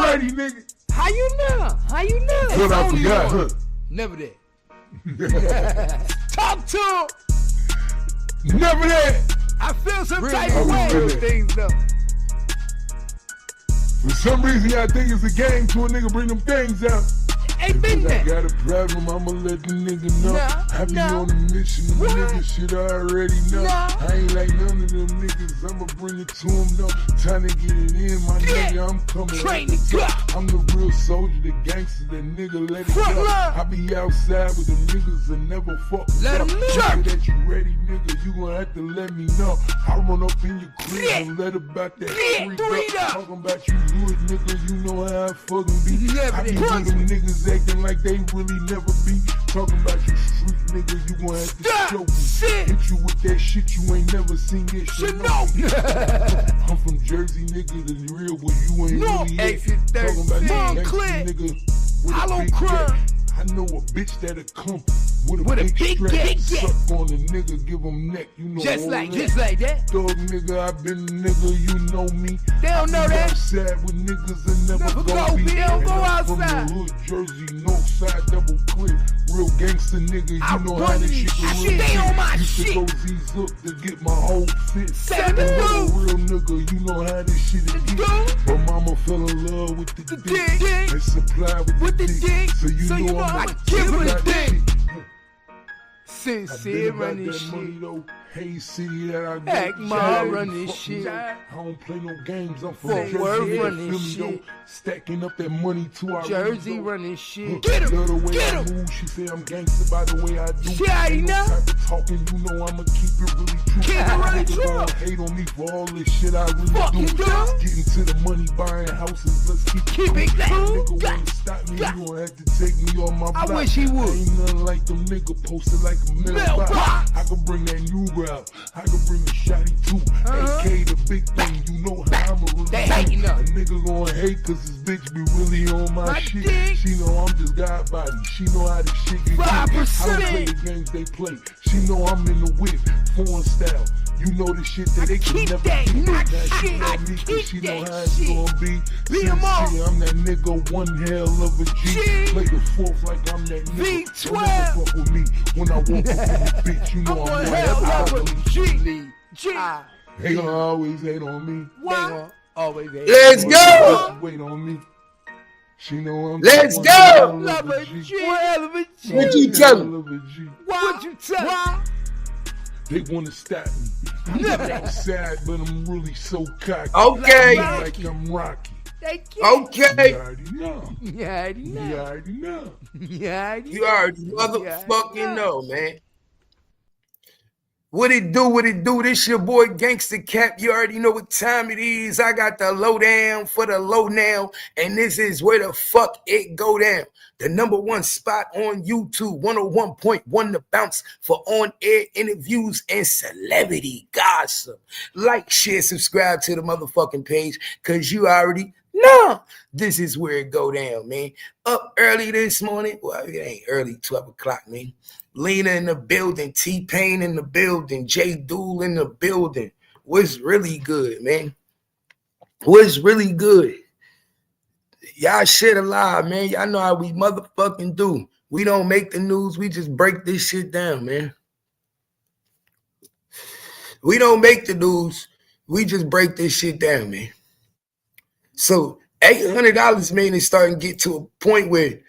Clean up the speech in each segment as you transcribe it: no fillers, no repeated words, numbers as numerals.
party, nigga. How you know? How you know? But I forgot, huh? Never that. Talk to him. Never that. I feel some Really? type of way with things though. For some reason, y'all think it's a game to a nigga bring them things out. Ain't been I that. got a problem, I'ma let the nigga know. I be on a mission, the nigga shit I already know. I ain't like none of them niggas, I'ma bring it to them though. Time to get it in, my nigga, I'm coming. Train the gut. I'm the real soldier, the gangster, the nigga, let it go. I be outside with them niggas and never fuck. Let them jerk. That you ready, nigga, you gon' have to let me know. I run up in your crib and let about that freak up. Talking about you good, nigga, you know how I fucking be. I be with them niggas acting like they really never be. Talking about you street nigga, you gon' have to show me. Hit you with that shit you ain't never seen this shit. I'm from Jersey, nigga, the real one you ain't really exit talking about Montclair. nigga with Hollow a big crime. gat. I know a bitch that'll come with a big strap, suck on a nigga, give him neck, you know. Just like that. Dog nigga, I been nigga, you know me. They don't know that. Outside with niggas and never go be. They don't go outside. From the hood, Jersey, north side, double clip. Real gangster nigga, you know how this shit go. Stay on my Used to shit. go Z's up to get my whole fit. 72. Real nigga, you know how this shit is. But mama fell in love with the dick. And supply with the dick. So you know I'm give her the dick. Sincere run this shit. Hey, city that I go. Act Ma run this shit. I don't play no games. I'm from Fort Worth Jersey. run this shit. Stacking up that money too. I Jersey really run this shit. Get him. The way Get I him. move, she say I'm gangster by the way I do. She already know. Type of talking, you know I'ma keep it really true. Keep it really Niggas true. gon' hate on me for all this shit I really Fuck do. you do. Getting to the money, buying houses. Let's keep it cool. cool. Nigga wanna stop me, you gon' have to take me on my I block. wish he would. Ain't nothing like them nigga posted like a mailbox. I can bring that new out. I can bring a shotty too. AK the big thing, you know how I'ma really They hating do. up. A nigga gon' hate cause his bitch be really on my shit. dick. She know I'm just God body. She know how this shit get 5%. I don't play the games they play. She know I'm in the whip, foreign style. You know the shit that they can keep never that keep. knock Now she shit. know I me 'cause keep she know that how it's shit. gonna be. Beat 'em up. Sincere, I'm that nigga, one hell of a G. G. Play the fourth like I'm that nigga. V12. Don't ever fuck with me when I walk up in the bitch. You know I'm I'm one one hell hell of a G. They gonna always hate on me. Why? Always hate. Let's go. Wait on me. She know I'm Let's one go. hell of Love a a G. G. Hell of a G. What you One tell hell him? of a G. What you tell me? They wanna stop me. I'm outside, but I'm really so cocky. Okay. Like I'm Rocky. They You Okay. already know. Yeah, You already know. yeah. You already motherfucking know, man. What it do? This your boy Gangsta Cap. You already know what time it is. I got the lowdown for the low now, and this is where the fuck it go down. The #1 spot on YouTube, 101.1 The Bounce for on-air interviews and celebrity gossip. Like, share, subscribe to the motherfucking page, because you already know this is where it go down, man. Up early this morning. Well, it ain't early, 12 o'clock, man. Lena in the building, T-Pain in the building, J. Dool in the building. What's really good, man? What's really good? Y'all shit alive, man. Y'all know how we motherfucking do. We don't make the news. We just break this shit down, man. We don't make the news. We just break this shit down, man. So $800, man, is starting to get to a point where,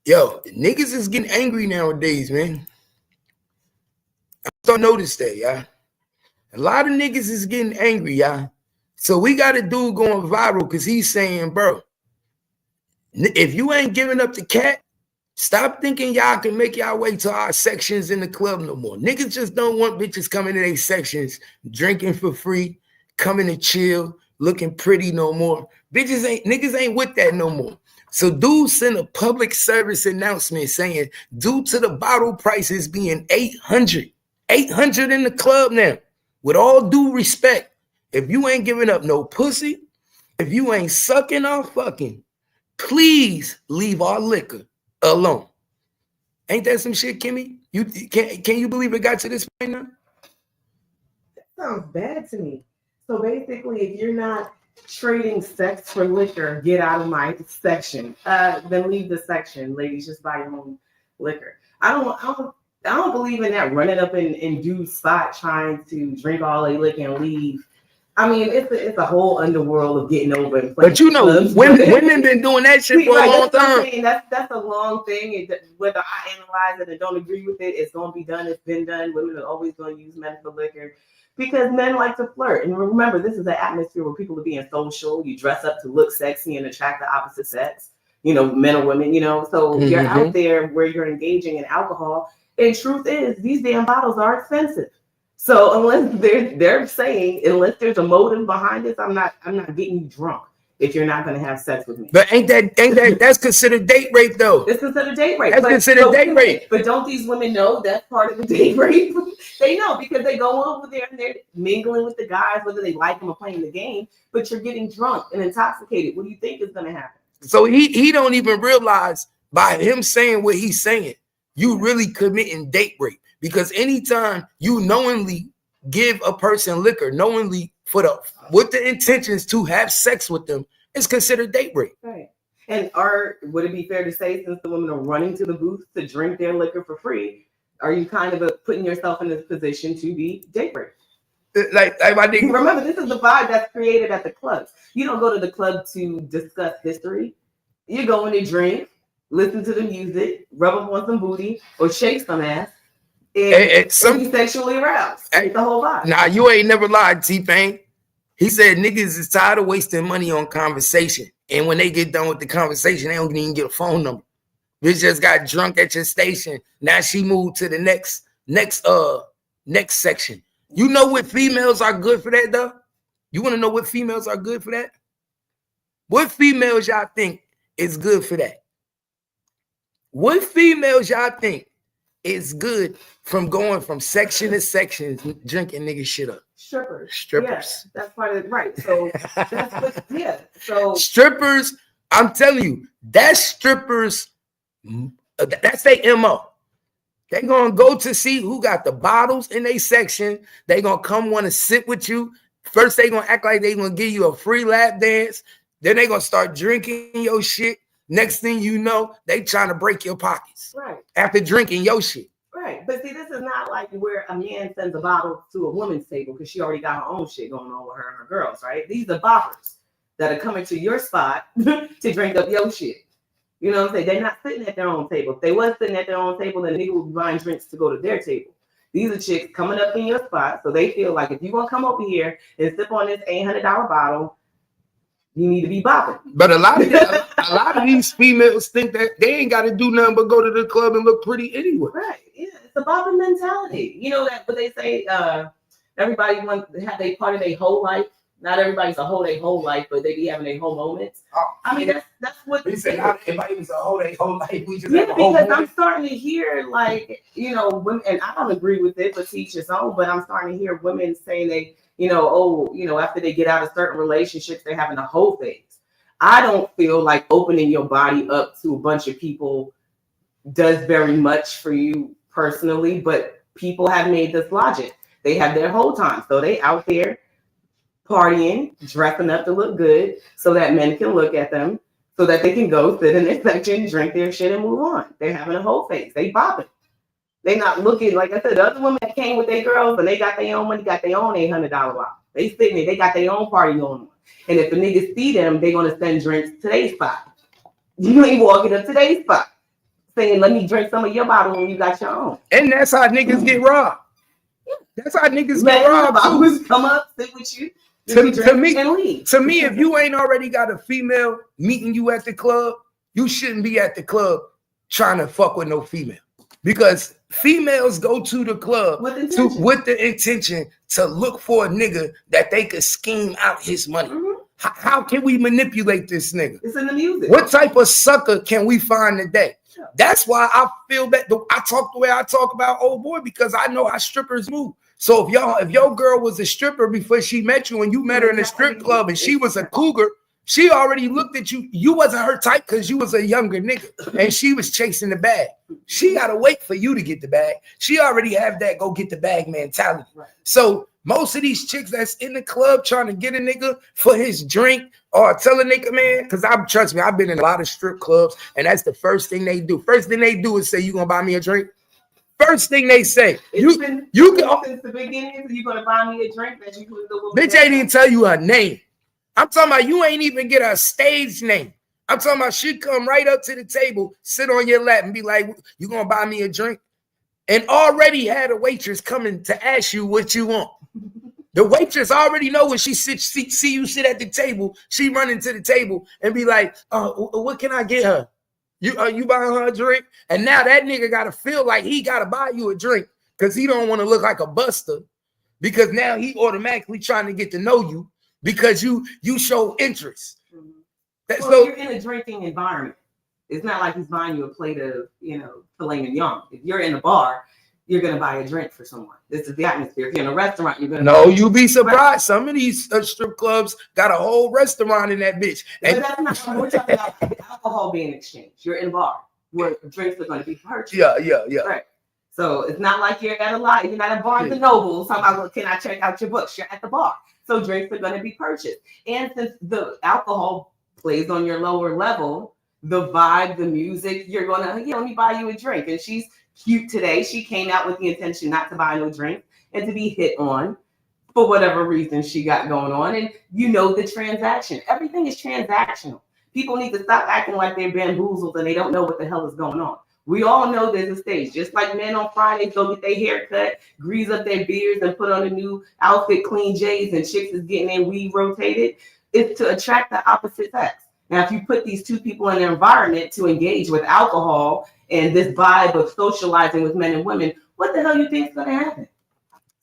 yo, niggas is getting angry nowadays, man. I don't notice that, y'all. A lot of niggas is getting angry, y'all. So we got a dude going viral because he's saying, bro, if you ain't giving up the cat, stop thinking y'all can make y'all way to our sections in the club no more. Niggas just don't want bitches coming to their sections, drinking for free, coming to chill, looking pretty no more. Niggas ain't with that no more. So dude sent a public service announcement saying, due to the bottle prices being $800 in the club now, with all due respect, if you ain't giving up no pussy, if you ain't sucking or fucking, please leave our liquor alone. Ain't that some shit, Kimmy? You can you believe it got to this point now? That sounds bad to me. So basically, if you're not trading sex for liquor, get out of my section. Then leave the section, ladies. Just buy your own liquor. I don't believe in that running up in dude's spot trying to drink all they liquor and leave. I mean, it's a whole underworld of getting over and playing. But you know, women been doing that shit for a long time. That's a long thing. Whether I analyze it and don't agree with it, it's gonna be done. It's been done. Women are always gonna use men for liquor because men like to flirt. And remember, this is an atmosphere where people are being social. You dress up to look sexy and attract the opposite sex. You know, men or women. You know, so you're out there where you're engaging in alcohol. And truth is, these damn bottles are expensive. So unless they're saying, unless there's a motive behind this, I'm not getting you drunk if you're not going to have sex with me. But ain't that that's considered date rape though? It's considered date rape. That's considered date rape. But don't these women know that's part of the date rape? They know because they go over there and they're mingling with the guys, whether they like them or playing the game. But you're getting drunk and intoxicated. What do you think is going to happen? So he don't even realize by him saying what he's saying, you really committing date rape. Because anytime you knowingly give a person liquor, knowingly with the intentions to have sex with them, it's considered date rape. Right. And would it be fair to say, since the women are running to the booth to drink their liquor for free, are you kind of putting yourself in this position to be date rape? Like my nigga. Remember, this is the vibe that's created at the clubs. You don't go to the club to discuss history. You go in to drink, listen to the music, rub up on some booty, or shake some ass. And sexually aroused. The whole vibe. Nah, you ain't never lied, T-Pain. He said niggas is tired of wasting money on conversation. And when they get done with the conversation, they don't even get a phone number. Bitch just got drunk at your station. Now she moved to the next section. You know what females are good for that though? You want to know what females are good for that? What females y'all think is good for that? What females y'all think is good from going from section to section, drinking nigga shit up? Strippers. Yeah, that's part of it, right? So that's what, yeah. So strippers, I'm telling you, that's strippers. That's their MO. They gonna go to see who got the bottles in their section. They gonna come want to sit with you. First, they gonna act like they gonna give you a free lap dance. Then they gonna start drinking your shit. Next thing you know, they trying to break your pockets. Right. After drinking your shit. Right. But see, this is not like where a man sends a bottle to a woman's table because she already got her own shit going on with her and her girls, right? These are boppers that are coming to your spot to drink up your shit. You know what I'm saying? They're not sitting at their own table. If they was sitting at their own table, then nigga would be buying drinks to go to their table. These are chicks coming up in your spot, so they feel like if you're gonna come over here and sip on this $800 bottle, you need to be bopping. But a lot of these females think that they ain't got to do nothing but go to the club and look pretty anyway. Right? Yeah, it's a bopping mentality. You know that what they say. Everybody wants to have their part of their whole life. Not everybody's a whole life, but they be having their whole moments. I mean, that's what they say. Not everybody's a whole life. We just have a whole because I'm starting to hear like women, and I don't agree with it, but teach his own. But I'm starting to hear women saying they, after they get out of certain relationships, they're having a whole phase. I don't feel like opening your body up to a bunch of people does very much for you personally, but people have made this logic. They have their whole time, so they out there partying, dressing up to look good so that men can look at them, so that they can go sit in their section, drink their shit, and move on. They're having a whole face. They bopping. They not looking, like I said, the other women that came with their girls and they got their own money, got their own $800 bottle. They sitting there, they got their own party going on. And if the niggas see them, they're going to send drinks to their spot. You ain't walking up to their spot saying, let me drink some of your bottle when you got your own. And that's how niggas get robbed. That's how niggas get robbed. Too. Come up, sit with you. To me, if you ain't already got a female meeting you at the club, you shouldn't be at the club trying to fuck with no female. Because females go to the club with the intention to look for a nigga that they could scheme out his money. Mm-hmm. How can we manipulate this nigga? It's in the music. What type of sucker can we find today? Yeah. That's why I feel that I talk the way I talk about old boy, because I know how strippers move. So if your girl was a stripper before she met you and you met her in a strip club and she was a cougar, she already looked at you. You wasn't her type because you was a younger nigga and she was chasing the bag. She got to wait for you to get the bag. She already have that go get the bag mentality. Right. So Most of these chicks that's in the club trying to get a nigga for his drink or tell a nigga, man, because trust me, I've been in a lot of strip clubs, and that's the first thing they do. First thing they do is say, you gonna buy me a drink? First thing they say, you can since the beginning, you gonna buy me a drink that you can do. Bitch ain't even tell you her name. I'm talking about you ain't even get her stage name. I'm talking about she come right up to the table, sit on your lap and be like, you gonna buy me a drink? And already had a waitress coming to ask you what you want. The waitress already know when she see you sit at the table, she running to the table and be like, what can I get her? You buying her a drink? And now that nigga gotta feel like he gotta buy you a drink because he don't want to look like a buster, because now he automatically trying to get to know you because you show interest. So you're in a drinking environment. It's not like he's buying you a plate of, filet mignon. If you're in a bar, you're gonna buy a drink for someone. This is the atmosphere. If you're in a restaurant, you're gonna. No, you be surprised. Some of these strip clubs got a whole restaurant in that bitch. But that's not what we're talking about. Alcohol being exchanged. You're in a bar where drinks are going to be purchased. Yeah. Right. So it's not like you're at a lot. You're not at Barnes and Noble. Talking about, well, can I check out your books? You're at the bar. So drinks are going to be purchased. And since the alcohol plays on your lower level, the vibe, the music, you're gonna, let me buy you a drink. And she's cute today. She came out with the intention not to buy no drink and to be hit on for whatever reason she got going on. And the transaction. Everything is transactional. People need to stop acting like they're bamboozled and they don't know what the hell is going on. We all know there's a stage. Just like men on Fridays go get their hair cut, grease up their beards, and put on a new outfit, clean J's, and chicks is getting their weed rotated. It's to attract the opposite sex. Now, if you put these two people in an environment to engage with alcohol and this vibe of socializing with men and women, what the hell you think is going to happen?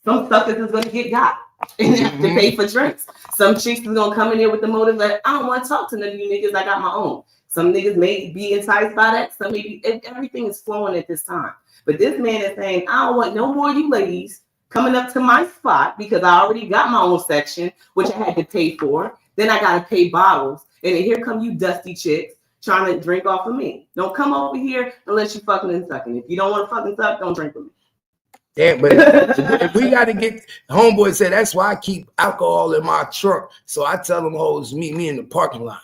Some suckers is going to get got and have to pay for drinks. Some chicks is going to come in here with the motive that I don't want to talk to none of you niggas. I got my own. Some niggas may be enticed by that. Some maybe everything is flowing at this time. But this man is saying, I don't want no more of you ladies coming up to my spot because I already got my own section, which I had to pay for. Then I got to pay bottles. And then here come you dusty chicks trying to drink off of me. Don't come over here unless you fucking and sucking. If you don't want to fucking suck, don't drink with me. Yeah, but if we got to get, homeboy said, that's why I keep alcohol in my trunk. So I tell them hoes, meet me in the parking lot.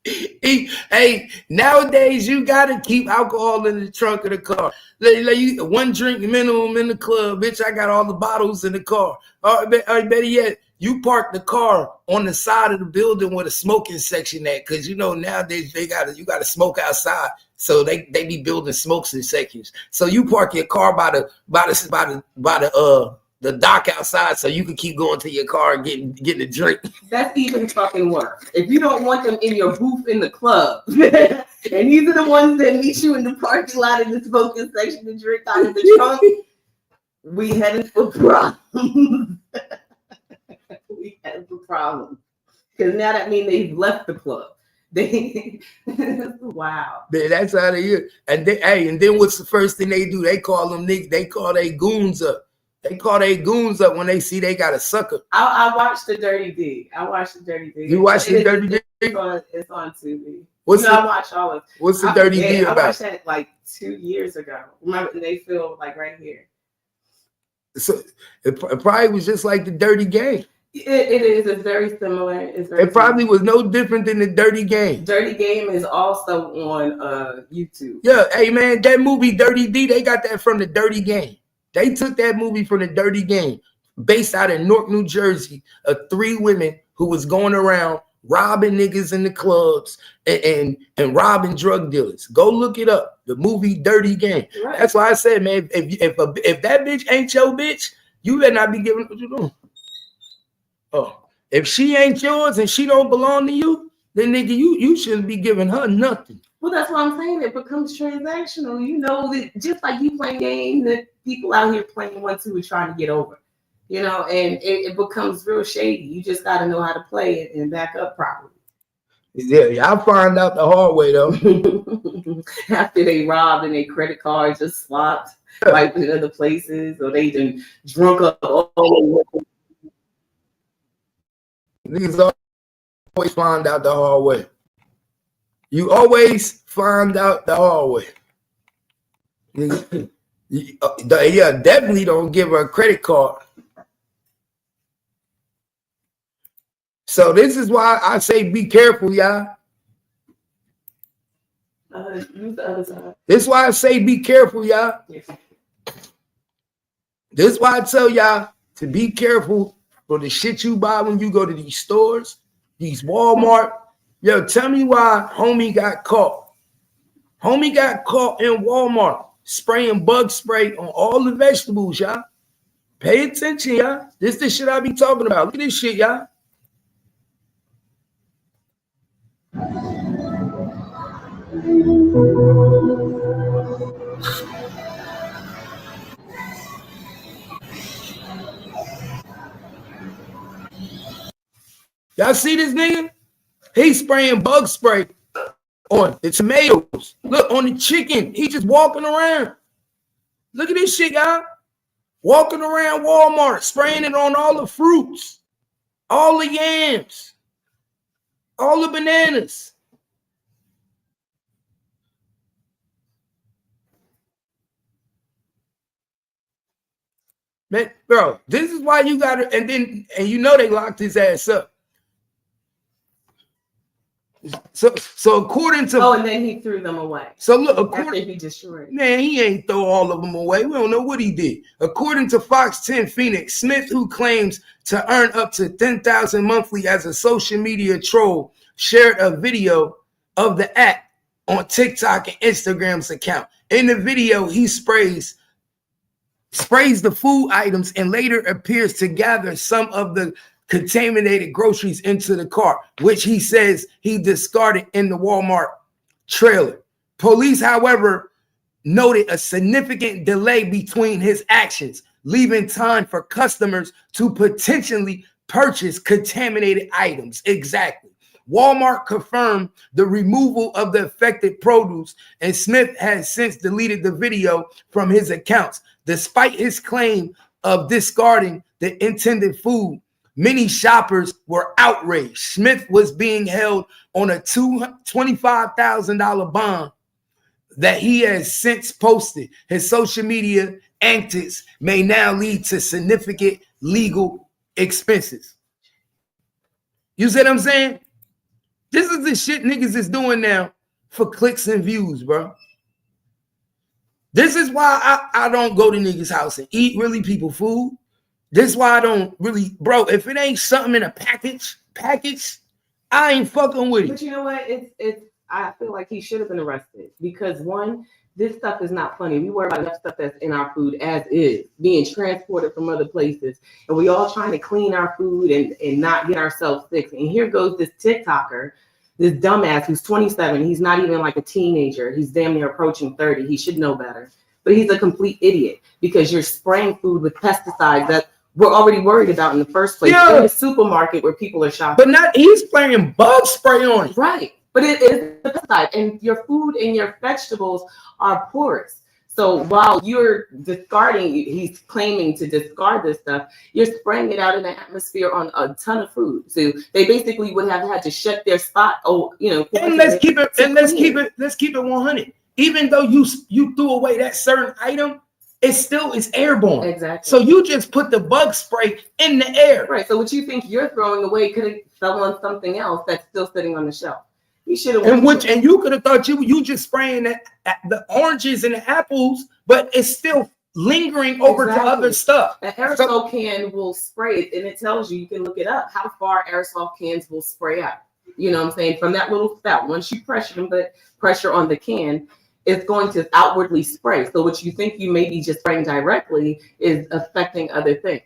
Hey, nowadays you got to keep alcohol in the trunk of the car. One drink minimum in the club, bitch. I got all the bottles in the car. Better yet, you park the car on the side of the building with a smoking section at, because nowadays you got to smoke outside, so they be building smoking sections. So you park your car by the dock outside, so you can keep going to your car and getting a drink. That's even fucking worse. If you don't want them in your booth in the club, and these are the ones that meet you in the parking lot in the smoking section to drink out of the trunk, we headed for problems. We had the problem because now that means they've left the club. Wow. That's how they is. And then what's the first thing they do? They call them niggas. They call their goons up. They call their goons up when they see they got a sucker. I watched the Dirty D. You watched the Dirty D? It's on TV. I watch all of it. What's the Dirty D about? I watched that like 2 years ago. Remember, they feel like right here. So it probably was just like the Dirty Game. It is. It's very similar. It probably was no different than the Dirty Game. Dirty Game is also on YouTube. Yeah, hey man, that movie Dirty D, they got that from the Dirty Game. They took that movie from the Dirty Game, based out in Newark, New Jersey, of 3 women who was going around robbing niggas in the clubs and robbing drug dealers. Go look it up. The movie Dirty Game. Right. That's why I said, man, if that bitch ain't your bitch, you better not be giving what you doing. Oh, if she ain't yours and she don't belong to you, then nigga, you shouldn't be giving her nothing. Well, that's what I'm saying. It becomes transactional. That just like you playing games, that people out here playing ones who are trying to get over. And it becomes real shady. You just got to know how to play it and back up properly. Yeah, I found out the hard way though. After they robbed and their credit cards just swapped, like in other places, or they done drunk up all. Niggas always find out the hard way. You always find out the hard way. Yeah, definitely don't give her a credit card. So this is why I say be careful, y'all. Use the other side. This is why I say be careful, y'all. Yes. This is why I tell y'all to be careful for the shit you buy when you go to these stores, these Walmart. Yo, tell me why homie got caught. Homie got caught in Walmart spraying bug spray on all the vegetables, y'all. Pay attention, y'all. This is the shit I be talking about. Look at this shit, y'all. Y'all see this nigga? He's spraying bug spray on the tomatoes. Look, on the chicken. He just walking around. Look at this shit, y'all. Walking around Walmart, spraying it on all the fruits, all the yams, all the bananas. Man, bro, this is why you got to, and you know they locked his ass up. So according to, and then he threw them away. So look, After he destroyed. Man, he ain't throw all of them away. We don't know what he did. According to Fox 10 Phoenix, Smith, who claims to earn up to $10,000 monthly as a social media troll, shared a video of the act on TikTok and Instagram's account. In the video, he sprays the food items and later appears to gather some of the contaminated groceries into the car, which he says he discarded in the Walmart trailer. Police, however, noted a significant delay between his actions, leaving time for customers to potentially purchase contaminated items. Exactly. Walmart confirmed the removal of the affected produce, and Smith has since deleted the video from his accounts. Despite his claim of discarding the intended food, many shoppers were outraged. Smith was being held on a $25,000 bond that he has since posted. His social media antics may now lead to significant legal expenses. You see what I'm saying? This is the shit niggas is doing now for clicks and views, bro. This is why I don't go to niggas' house and eat really people food. This is why I don't really, bro, if it ain't something in a package, I ain't fucking with it. But you know what? I feel like he should have been arrested because one, this stuff is not funny. We worry about enough stuff that's in our food as is, being transported from other places. And we all trying to clean our food and not get ourselves sick. And here goes this TikToker, this dumbass who's 27. He's not even like a teenager. He's damn near approaching 30. He should know better. But he's a complete idiot because you're spraying food with pesticides that we're already worried about in the first place. Yeah. In the supermarket where people are shopping. But he's spraying bug spray on it. Right. But it is a pesticide. And your food and your vegetables are porous. So while you're discarding, he's claiming to discard this stuff, you're spraying it out in the atmosphere on a ton of food. So they basically would have had to shut their spot. And let's keep it 100. Even though you threw away that certain item, it's airborne. Exactly. So you just put the bug spray in the air. Right. So what you think you're throwing away could have fell on something else that's still sitting on the shelf. You should have. And you could have thought you just spraying the oranges and the apples, but it's still lingering over to other stuff. An aerosol can will spray it, and it tells you can look it up how far aerosol cans will spray out. You know what I'm saying? From that little spout, once you pressure them, but pressure on the can, it's going to outwardly spray. So what you think you may be just spraying directly is affecting other things.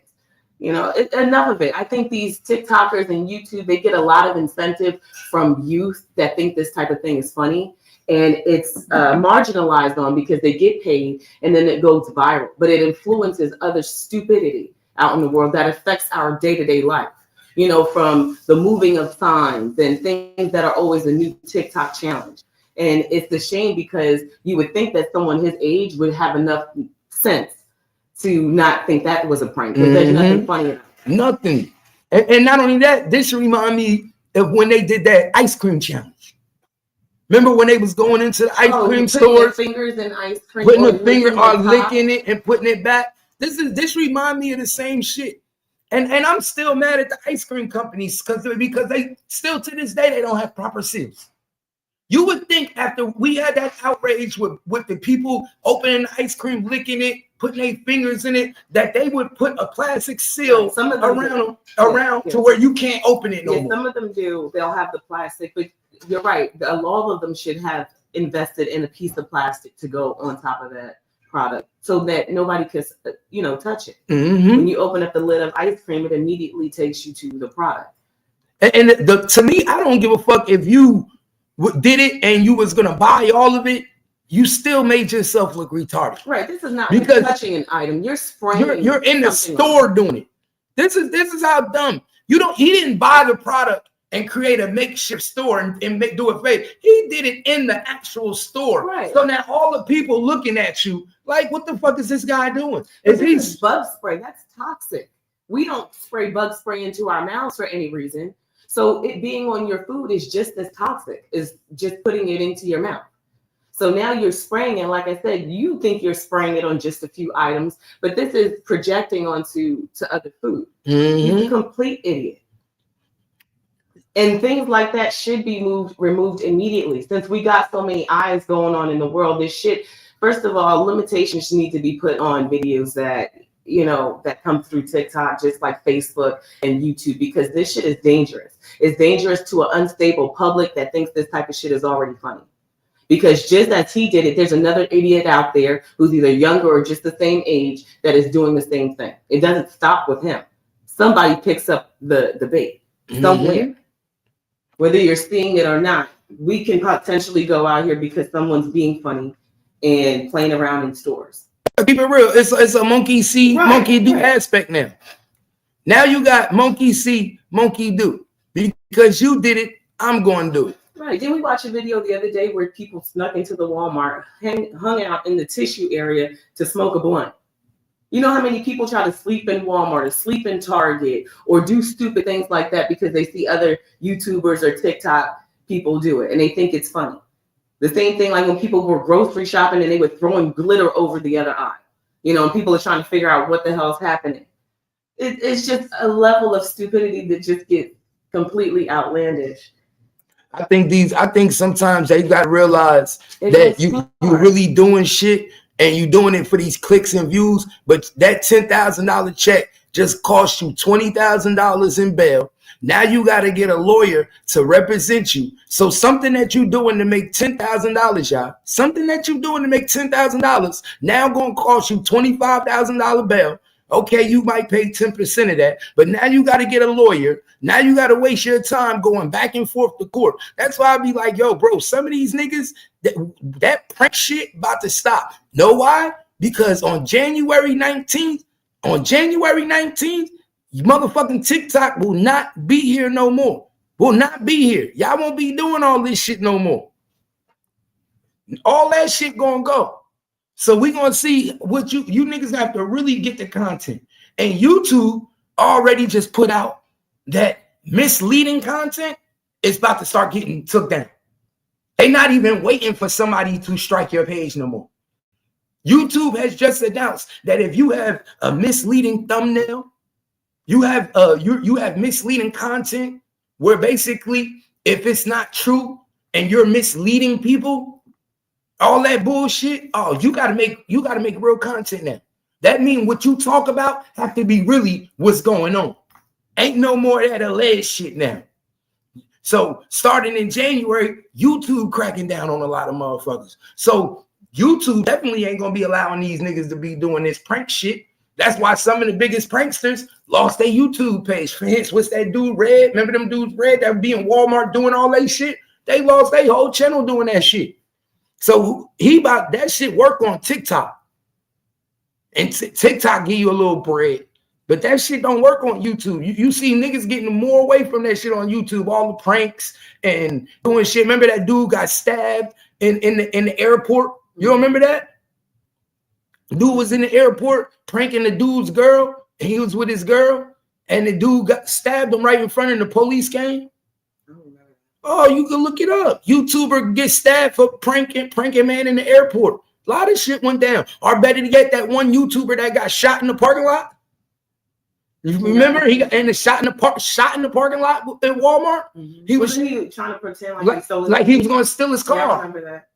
You know, enough of it. I think these TikTokers and YouTube, they get a lot of incentive from youth that think this type of thing is funny. And it's marginalized on because they get paid and then it goes viral. But it influences other stupidity out in the world that affects our day-to-day life. You know, from the moving of signs and things that are always a new TikTok challenge. And it's a shame because you would think that someone his age would have enough sense to not think that was a prank. But there's nothing funny about it. Nothing. And not only that, this remind me of when they did that ice cream challenge. Remember when they was going into the ice cream stores, fingers in ice cream, putting a finger or licking it and putting it back. This remind me of the same shit. And I'm still mad at the ice cream companies because they still to this day they don't have proper seals. You would think after we had that outrage with the people opening the ice cream, licking it, putting their fingers in it, that they would put a plastic seal around to where you can't open it no more. Some of them do. They'll have the plastic, but you're right. All of them should have invested in a piece of plastic to go on top of that product so that nobody can, touch it. Mm-hmm. When you open up the lid of ice cream, it immediately takes you to the product. And to me, I don't give a fuck if you did it and you was gonna buy all of it. You still made yourself look retarded. Right. This is not because touching an item. You're spraying. You're in the store doing it. This is how dumb. He didn't buy the product and create a makeshift store and do it fake. He did it in the actual store. Right. So now all the people looking at you like, what the fuck is this guy doing? This is bug spray. That's toxic. We don't spray bug spray into our mouths for any reason. So it being on your food is just as toxic as just putting it into your mouth. So now you're spraying, and like I said, you think you're spraying it on just a few items, but this is projecting onto other food. Mm-hmm. He's a complete idiot. And things like that should be removed immediately. Since we got so many eyes going on in the world, this shit, first of all, limitations need to be put on videos that come through TikTok, just like Facebook and YouTube, because this shit is dangerous. It's dangerous to an unstable public that thinks this type of shit is already funny. Because just as he did it, there's another idiot out there who's either younger or just the same age that is doing the same thing. It doesn't stop with him. Somebody picks up the bait somewhere. Mm-hmm. Whether you're seeing it or not, we can potentially go out here because someone's being funny and playing around in stores. Keep it real. It's a monkey see, monkey do aspect now. Now you got monkey see, monkey do. Because you did it, I'm going to do it. Right. Didn't we watch a video the other day where people snuck into the Walmart, hung out in the tissue area to smoke a blunt? You know how many people try to sleep in Walmart or sleep in Target or do stupid things like that because they see other YouTubers or TikTok people do it and they think it's funny. The same thing like when people were grocery shopping and they were throwing glitter over the other eye. And people are trying to figure out what the hell is happening. It's just a level of stupidity that just gets completely outlandish. I think sometimes they got to realize that you really doing shit and you doing it for these clicks and views, but that $10,000 check just cost you $20,000 in bail. Now you got to get a lawyer to represent you. So something that you're doing to make $10,000, y'all, something that you're doing to make $10,000 now going to cost you $25,000 bail. Okay, you might pay 10% of that, but now you got to get a lawyer. Now you got to waste your time going back and forth to court. That's why I be like, yo, bro, some of these niggas, that prank shit about to stop. Know why? Because on January 19th, motherfucking TikTok will not be here no more. Will not be here. Y'all won't be doing all this shit no more. All that shit gonna go. So we gonna see what you niggas have to really get the content. And YouTube already just put out that misleading content is about to start getting took down. They not even waiting for somebody to strike your page no more. YouTube has just announced that if you have a misleading thumbnail, you have misleading content where basically if it's not true and you're misleading people, all that bullshit, you gotta make real content now. That means what you talk about have to be really what's going on. Ain't no more of that alleged shit now. So starting in January, YouTube cracking down on a lot of motherfuckers. So YouTube definitely ain't gonna be allowing these niggas to be doing this prank shit. That's why some of the biggest pranksters lost their YouTube page. For instance, what's that dude Red? Remember them dudes Red that would be in Walmart doing all that shit? They lost their whole channel doing that shit. So that shit work on TikTok. And TikTok give you a little bread. But that shit don't work on YouTube. You see niggas getting more away from that shit on YouTube. All the pranks and doing shit. Remember that dude got stabbed in the airport? You don't remember that? Dude was in the airport pranking the dude's girl. And he was with his girl. And the dude got stabbed him right in front of the police came. Oh, you can look it up. YouTuber gets stabbed for pranking man in the airport. A lot of shit went down. Or better yet, that one YouTuber that got shot in the parking lot. You remember he got shot in the parking lot in Walmart. He was trying to pretend like he was going to steal his car. Yeah, I remember that.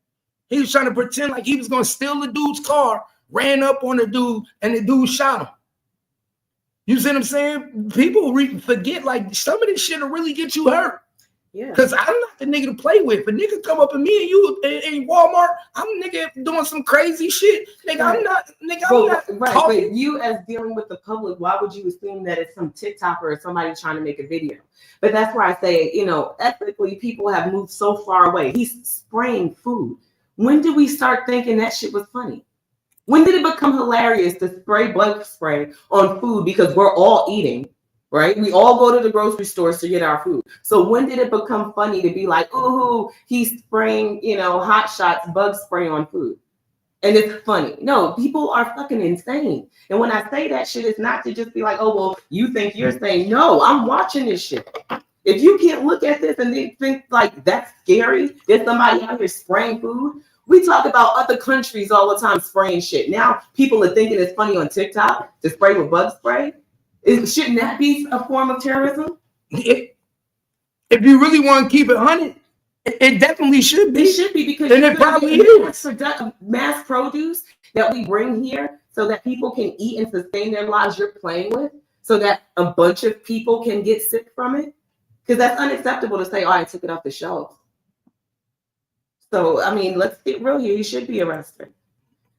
He was trying to pretend like he was going to steal the dude's car, ran up on the dude, and the dude shot him. You see what I'm saying? People forget, like, some of this shit will really get you hurt. Yeah. Because I'm not the nigga to play with. If a nigga come up at me and you in Walmart, I'm nigga doing some crazy shit. Nigga, right. I'm not right. But you as dealing with the public, why would you assume that it's some TikToker or somebody trying to make a video? But that's where I say, you know, ethically, people have moved so far away. He's spraying food. When did we start thinking that shit was funny? When did it become hilarious to spray bug spray on food because we're all eating? Right? We all go to the grocery stores to get our food. So when did it become funny to be like, ooh, he's spraying, you know, hot shots, bug spray on food? And it's funny. No, people are fucking insane. And when I say that shit, it's not to just be like, oh, well, you think you're saying, no, I'm watching this shit. If you can't look at this and then think like that's scary, there's somebody out here spraying food. We talk about other countries all the time spraying shit. Now people are thinking it's funny on TikTok to spray with bug spray. Shouldn't that be a form of terrorism? If you really want to keep it 100, it definitely should be. It should be because and it probably is mass produce that we bring here so that people can eat and sustain their lives. You're playing with so that a bunch of people can get sick from it, because that's unacceptable to say, "Oh, I took it off the shelf." So I mean, let's get real here. You should be arrested.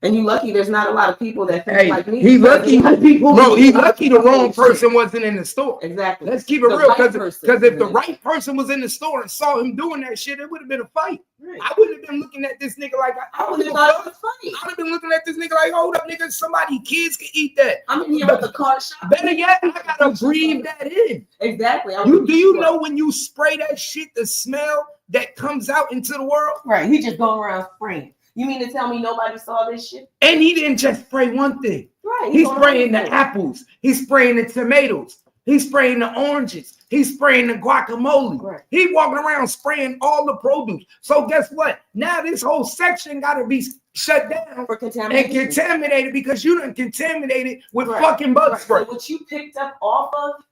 And you lucky there's not a lot of people that think like me. He lucky. No, he lucky the wrong person wasn't in the store. Exactly. Let's keep it real, because if the right person was in the store and saw him doing that shit, it would have been a fight. Right. I wouldn't have been looking at this nigga like I would have thought it was funny. I would have been looking at this nigga like, hold up, nigga, somebody kids can eat that. I'm in here with the car shop. Better yet, I gotta breathe that in. Exactly. Do you know when you spray that shit, the smell that comes out into the world? Right. He just going around spraying. You mean to tell me nobody saw this shit? And he didn't just spray one thing. Right. He's spraying the apples. He's spraying the tomatoes. He's spraying the oranges. He's spraying the guacamole. Right. He walking around spraying all the produce. So guess what? Now this whole section got to be shut down for contamination. And contaminated because you done contaminated with fucking bug spray. So what you picked up off of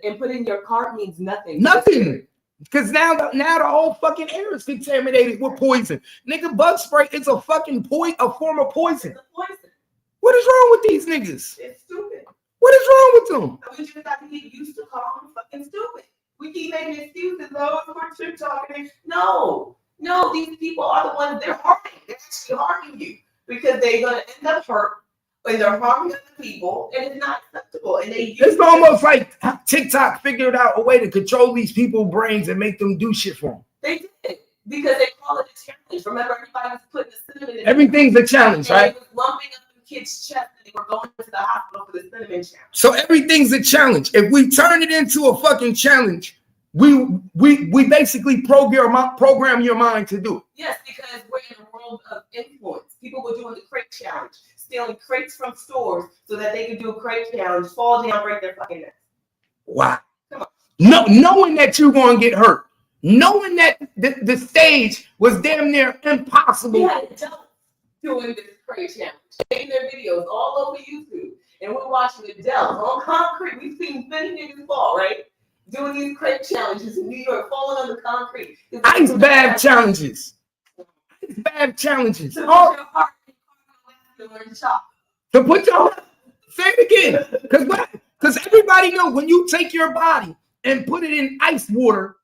and put in your cart means nothing. Nothing. Because now the whole fucking air is contaminated with poison. Nigga, bug spray is a fucking a form of poison. It's a poison. What is wrong with these niggas? It's stupid. What is wrong with them? We just got to get used to calling them fucking stupid. We keep making excuses, though, we're talking. No, these people are the ones they're harming. They're actually harming you because they're going to end up hurt. And they're harming other people, and it's not acceptable. And it's almost like TikTok figured out a way to control these people's brains and make them do shit for them. They did, because they call it a challenge. Remember, everybody was putting the cinnamon in. Everything's a challenge, right? They was lumping up the kids' chest, and they were going to the hospital for the cinnamon challenge. So everything's a challenge. If we turn it into a fucking challenge, we basically program your mind to do it. Yes, because we're in a world of influence. People were doing the crate challenge, stealing crates from stores so that they could do a crate challenge, fall down, break their fucking neck. Wow. Come on. No, knowing that you're going to get hurt, knowing that the stage was damn near impossible. We had adults doing this crate challenge, taking their videos all over YouTube, and we're watching adults on concrete. We've seen many niggas fall, right? Doing these crate challenges in New York, falling on the concrete. Ice bath challenges. Ice bath challenges. To put your say it again, because everybody know when you take your body and put it in ice water,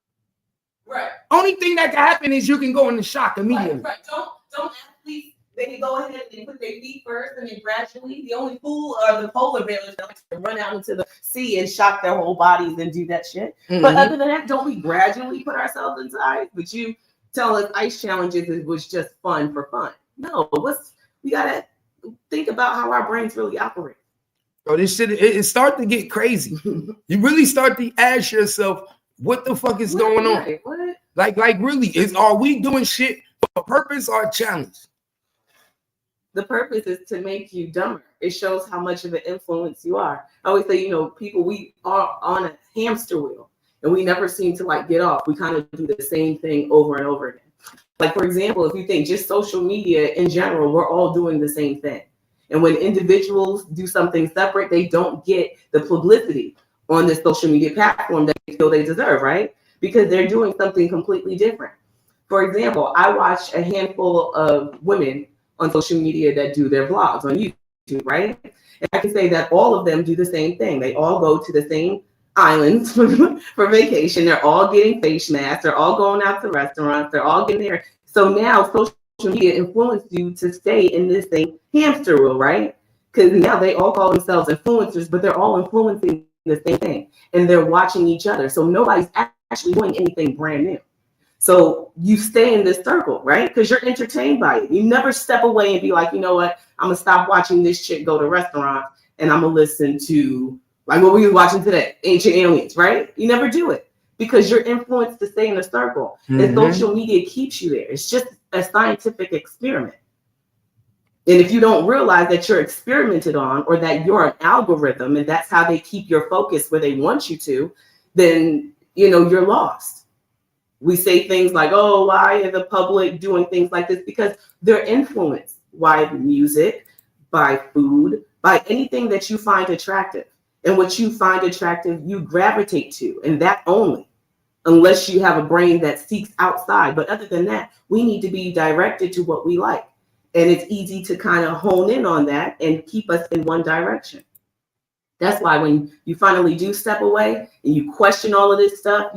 right? Only thing that can happen is you can go into shock immediately. Right. Don't athletes. They can go ahead and put their feet first, and then gradually. The only fool are the polar bears that like to run out into the sea and shock their whole bodies and do that shit. Mm-hmm. But other than that, don't we gradually put ourselves into ice? But you tell us ice challenges was just fun for fun. No, we gotta think about how our brains really operate. So this shit, it start to get crazy. You really start to ask yourself, what the fuck is going on? What? Like really, are we doing shit for a purpose or a challenge? The purpose is to make you dumber. It shows how much of an influence you are. I always say, people, we are on a hamster wheel. and we never seem to like get off. We kind of do the same thing over and over again. Like, for example, if you think just social media in general, we're all doing the same thing. And when individuals do something separate, they don't get the publicity on the social media platform that they feel they deserve, right? Because they're doing something completely different. For example, I watch a handful of women on social media that do their vlogs on YouTube, right? And I can say that all of them do the same thing. They all go to the same islands for vacation. They're all getting face masks. They're all going out to restaurants. They're all getting there. So now social media influenced you to stay in this same hamster wheel, right? Because now they all call themselves influencers, but they're all influencing the same thing. And they're watching each other. So nobody's actually doing anything brand new. So you stay in this circle, right? Because you're entertained by it. You never step away and be like, you know what? I'm going to stop watching this chick go to restaurants and I'm going to listen to, like what we were watching today, Ancient Aliens, right? You never do it because you're influenced to stay in a circle. And social media keeps you there. It's just a scientific experiment. And if you don't realize that you're experimented on or that you're an algorithm and that's how they keep your focus where they want you to, then, you know, you're lost. We say things like, oh, why are the public doing things like this? Because they're influenced by music, by food, by anything that you find attractive. And what you find attractive, you gravitate to, and that only, unless you have a brain that seeks outside. But other than that, we need to be directed to what we like. And it's easy to kind of hone in on that and keep us in one direction. That's why when you finally do step away and you question all of this stuff,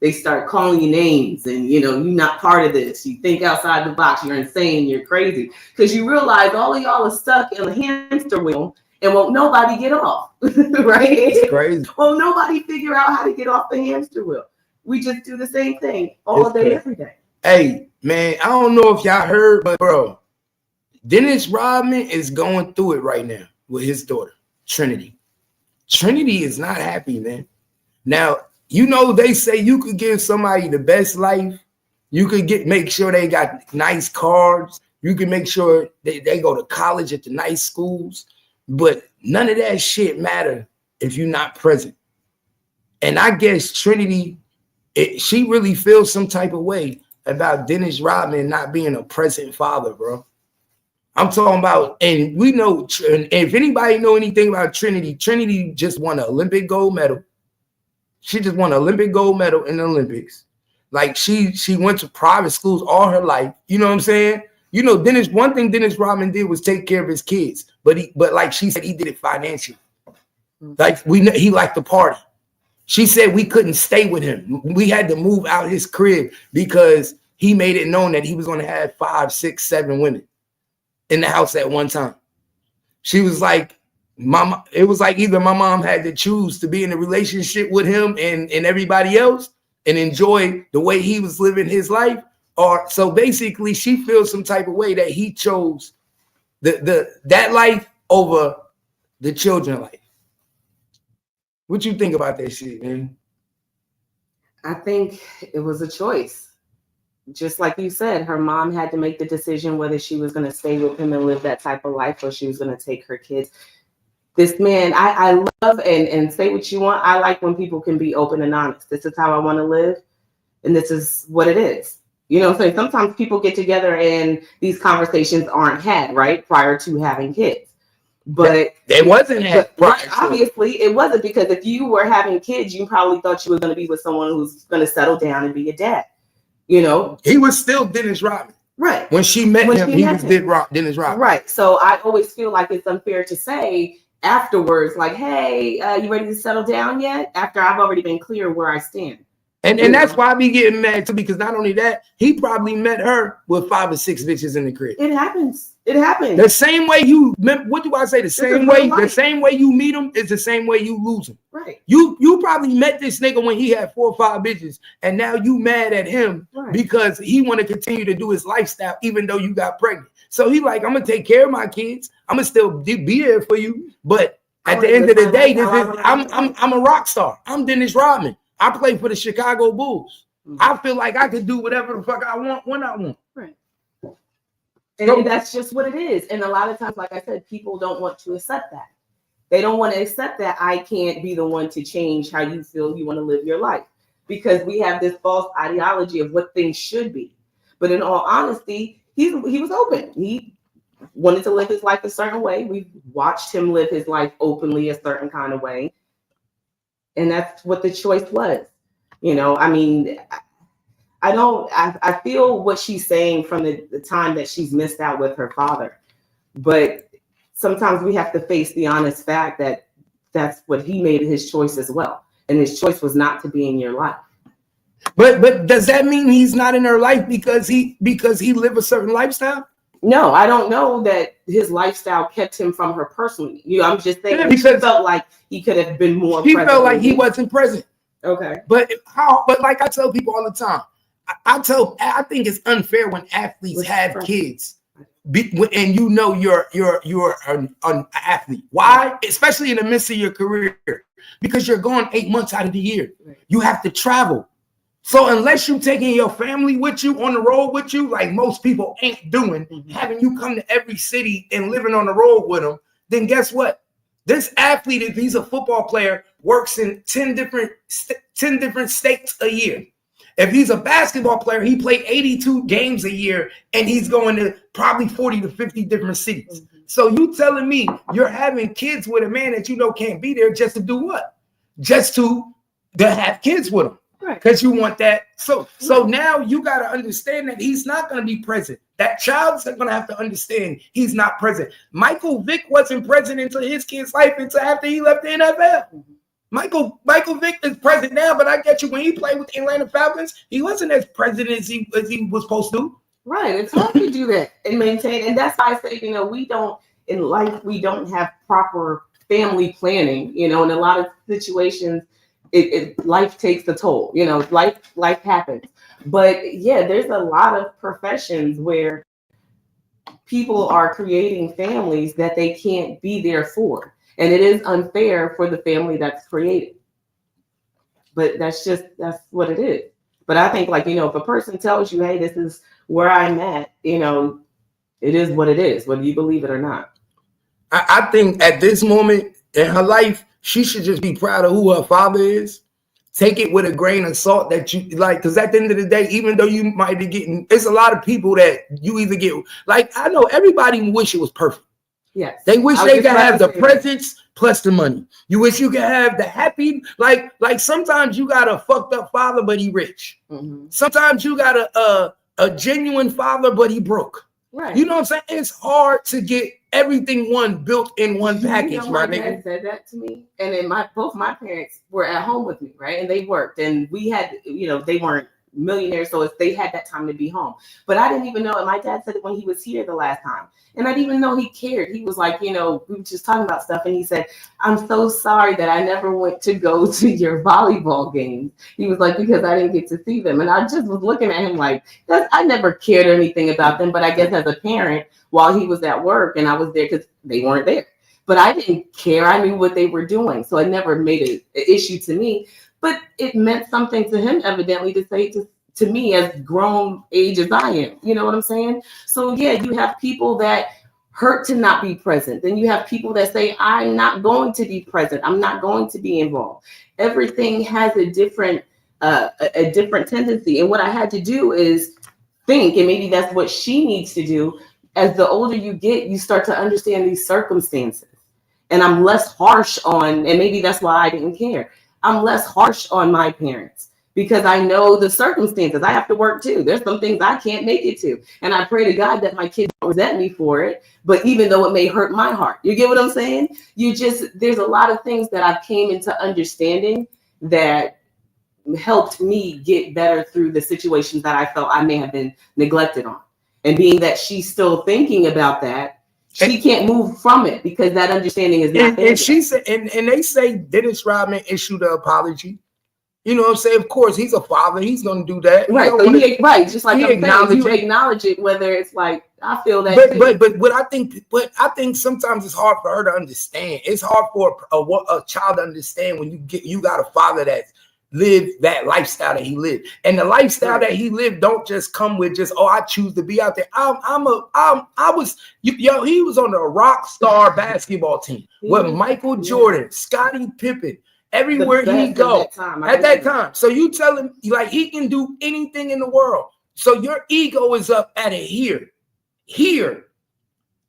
they start calling you names and, you know, you're not part of this. You think outside the box, you're insane, you're crazy. Because you realize all of y'all are stuck in a hamster wheel and won't nobody get off, right? It's crazy. Won't nobody figure out how to get off the hamster wheel. We just do the same thing all day, every day. Hey, man, I don't know if y'all heard, but bro, Dennis Rodman is going through it right now with his daughter, Trinity. Trinity is not happy, man. Now, you know, they say you could give somebody the best life. You could make sure they got nice cars. You can make sure they go to college at the nice schools. But none of that shit matter if you're not present. And I guess Trinity, she really feels some type of way about Dennis Rodman not being a present father, bro. I'm talking about, and we know, and if anybody know anything about Trinity, Trinity just won an Olympic gold medal. She just won an Olympic gold medal in the Olympics. Like she went to private schools all her life. You know what I'm saying? You know, one thing Dennis Rodman did was take care of his kids, but like she said, he did it financially. Like he liked the party. She said we couldn't stay with him. We had to move out his crib because he made it known that he was going to have 5, 6, 7 women in the house at one time. She was like, Mama, it was like either my mom had to choose to be in a relationship with him and everybody else and enjoy the way he was living his life. Or so basically she feels some type of way that he chose that life over the children life. What you think about that shit, man? I think it was a choice. Just like you said, her mom had to make the decision whether she was going to stay with him and live that type of life or she was going to take her kids. This man, I love and say what you want. I like when people can be open and honest. This is how I want to live. And this is what it is. You know, so sometimes people get together and these conversations aren't had, right? Prior to having kids. But it wasn't had prior. Obviously, it wasn't, because if you were having kids, you probably thought you were going to be with someone who's going to settle down and be a dad. You know, he was still Dennis Rodman. Right. When she met him, he was Dennis Rodman. Right. So I always feel like it's unfair to say afterwards, like, hey, you ready to settle down yet? After I've already been clear where I stand. And that's why I be getting mad too, because not only that, he probably met her with 5 or 6 bitches in the crib. It happens. It happens. The same way you, what do I say? The same way you meet him is the same way you lose him. Right. You probably met this nigga when he had 4 or 5 bitches, and now you mad at him because he want to continue to do his lifestyle, even though you got pregnant. So he like, I'm gonna take care of my kids. I'm gonna still be there for you. But at the end of the day, I'm a rock star. I'm Dennis Rodman. I play for the Chicago Bulls. I feel like I can do whatever the fuck I want when I want. Right. And that's just what it is. And a lot of times, like I said, people don't want to accept that. They don't want to accept that I can't be the one to change how you feel you want to live your life. because we have this false ideology of what things should be. But in all honesty, he was open. He wanted to live his life a certain way. We watched him live his life openly a certain kind of way. And that's what the choice was. You know, I mean, I feel what she's saying from the time that she's missed out with her father. But sometimes we have to face the honest fact that that's what he made his choice as well. And his choice was not to be in your life. But does that mean he's not in her life because he lived a certain lifestyle? No, I don't know that his lifestyle kept him from her personally. You know, I'm just saying because he felt like he could have been more. He felt like he wasn't present. Okay. But like I tell people all the time, I think it's unfair when athletes have kids, and you know you're an athlete. Why? Especially in the midst of your career, because you're gone 8 months out of the year. You have to travel. So unless you're taking your family with you on the road with you, like most people ain't doing, having you come to every city and living on the road with them, then guess what? This athlete, if he's a football player, works in 10 different states a year. If he's a basketball player, he plays 82 games a year, and he's going to probably 40 to 50 different cities. So you telling me you're having kids with a man that you know can't be there just to do what? Just to have kids with him. Because you want that. So now you got to understand that he's not going to be present. That child's going to have to understand he's not present. Michael Vick wasn't present into his kid's life until after he left the NFL. Michael Vick is present now, but I get you, when he played with the Atlanta Falcons, he wasn't as present as he was supposed to. Right. It's hard to do that and maintain. And that's why I say, you know, we don't have proper family planning, you know, in a lot of situations. Life takes a toll, you know, life happens. But yeah, there's a lot of professions where people are creating families that they can't be there for. And it is unfair for the family that's created. But that's what it is. But I think, like, you know, if a person tells you, hey, this is where I'm at, you know, it is what it is, whether you believe it or not. I think at this moment in her life, she should just be proud of who her father is. Take it with a grain of salt that you like, because at the end of the day, even though you might be getting, it's a lot of people that you either get, like, I know everybody wish it was perfect. Yes. They wish they could have the presents plus the money. You wish you could have the happy, like sometimes you got a fucked up father, but he rich. Mm-hmm. Sometimes you got a genuine father, but he broke. Right. You know what I'm saying? It's hard to get everything built in one package. You know, my dad said that to me, and then both my parents were at home with me, right? And they worked, and we had, you know, they weren't millionaires, so they had that time to be home. But I didn't even know, and my dad said it when he was here the last time, and I didn't even know he cared. He was like, you know, we were just talking about stuff, and he said, I'm so sorry that I never went to go to your volleyball games. He was like, because I didn't get to see them. And I just was looking at him like, I never cared anything about them, but I guess as a parent, while he was at work and I was there because they weren't there, but I didn't care. I knew what they were doing, so it never made an issue to me. But it meant something to him, evidently, to say to me as grown age as I am. You know what I'm saying? So yeah, you have people that hurt to not be present. Then you have people that say, I'm not going to be present. I'm not going to be involved. Everything has a different tendency. And what I had to do is think, and maybe that's what she needs to do. As the older you get, you start to understand these circumstances. And I'm less harsh on, and maybe that's why I didn't care. I'm less harsh on my parents because I know the circumstances. I have to work too. There's some things I can't make it to. And I pray to God that my kids don't resent me for it. But even though it may hurt my heart, you get what I'm saying? There's a lot of things that I've came into understanding that helped me get better through the situations that I felt I may have been neglected on. And being that she's still thinking about that, she can't move from it because that understanding is not there. And she said, and they say Dennis Rodman issued an apology. You know what I'm saying? Of course, he's a father. He's going to do that. Right. So just like you acknowledge it, whether it's like, I feel that. But I think sometimes it's hard for her to understand. It's hard for a child to understand when you got a father that lived that lifestyle that he lived, and the lifestyle that he lived don't just come with just, oh, I choose to be out there. He was on the rock star basketball team with Michael Jordan, Scottie Pippen, everywhere he best go at that time. So you tell him like he can do anything in the world. So your ego is up at it here.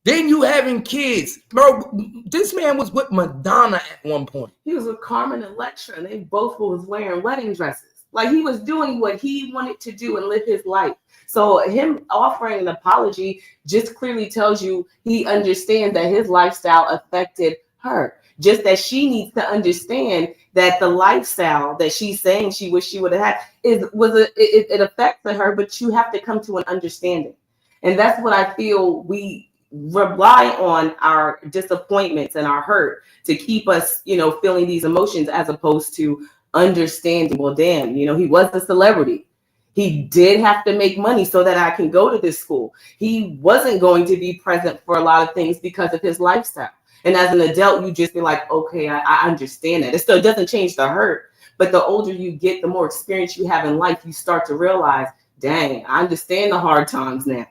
Then you having kids, bro. This man was with Madonna at one point. He was with Carmen Electra, and they both was wearing wedding dresses. Like he was doing what he wanted to do and live his life. So him offering an apology just clearly tells you he understands that his lifestyle affected her. Just that she needs to understand that the lifestyle that she's saying she wish she would have had it affects her, but you have to come to an understanding. And that's what I feel we rely on our disappointments and our hurt to keep us, feeling these emotions as opposed to understanding, well, damn, he was a celebrity. He did have to make money so that I can go to this school. He wasn't going to be present for a lot of things because of his lifestyle. And as an adult, you just be like, okay, I understand that. It still doesn't change the hurt. But the older you get, the more experience you have in life, you start to realize, dang, I understand the hard times now.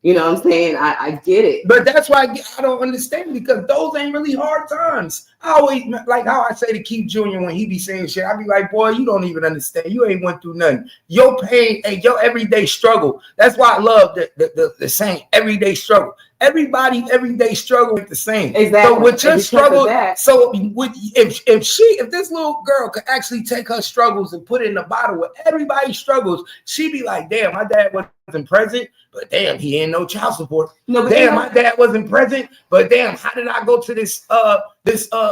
You know what I'm saying? I get it. But that's why I don't understand, because those ain't really hard times. I always, like how I say to Keith Jr. when he be saying shit, I be like, boy, you don't even understand. You ain't went through nothing. Your pain and your everyday struggle. That's why I love the saying, everyday struggle. Everybody everyday struggle is the same. Exactly. So with your struggle, if this little girl could actually take her struggles and put it in a bottle with everybody's struggles, she'd be like, damn, my dad wasn't present, but damn, he ain't no child support. No, damn, my dad wasn't present, but damn, how did I go to this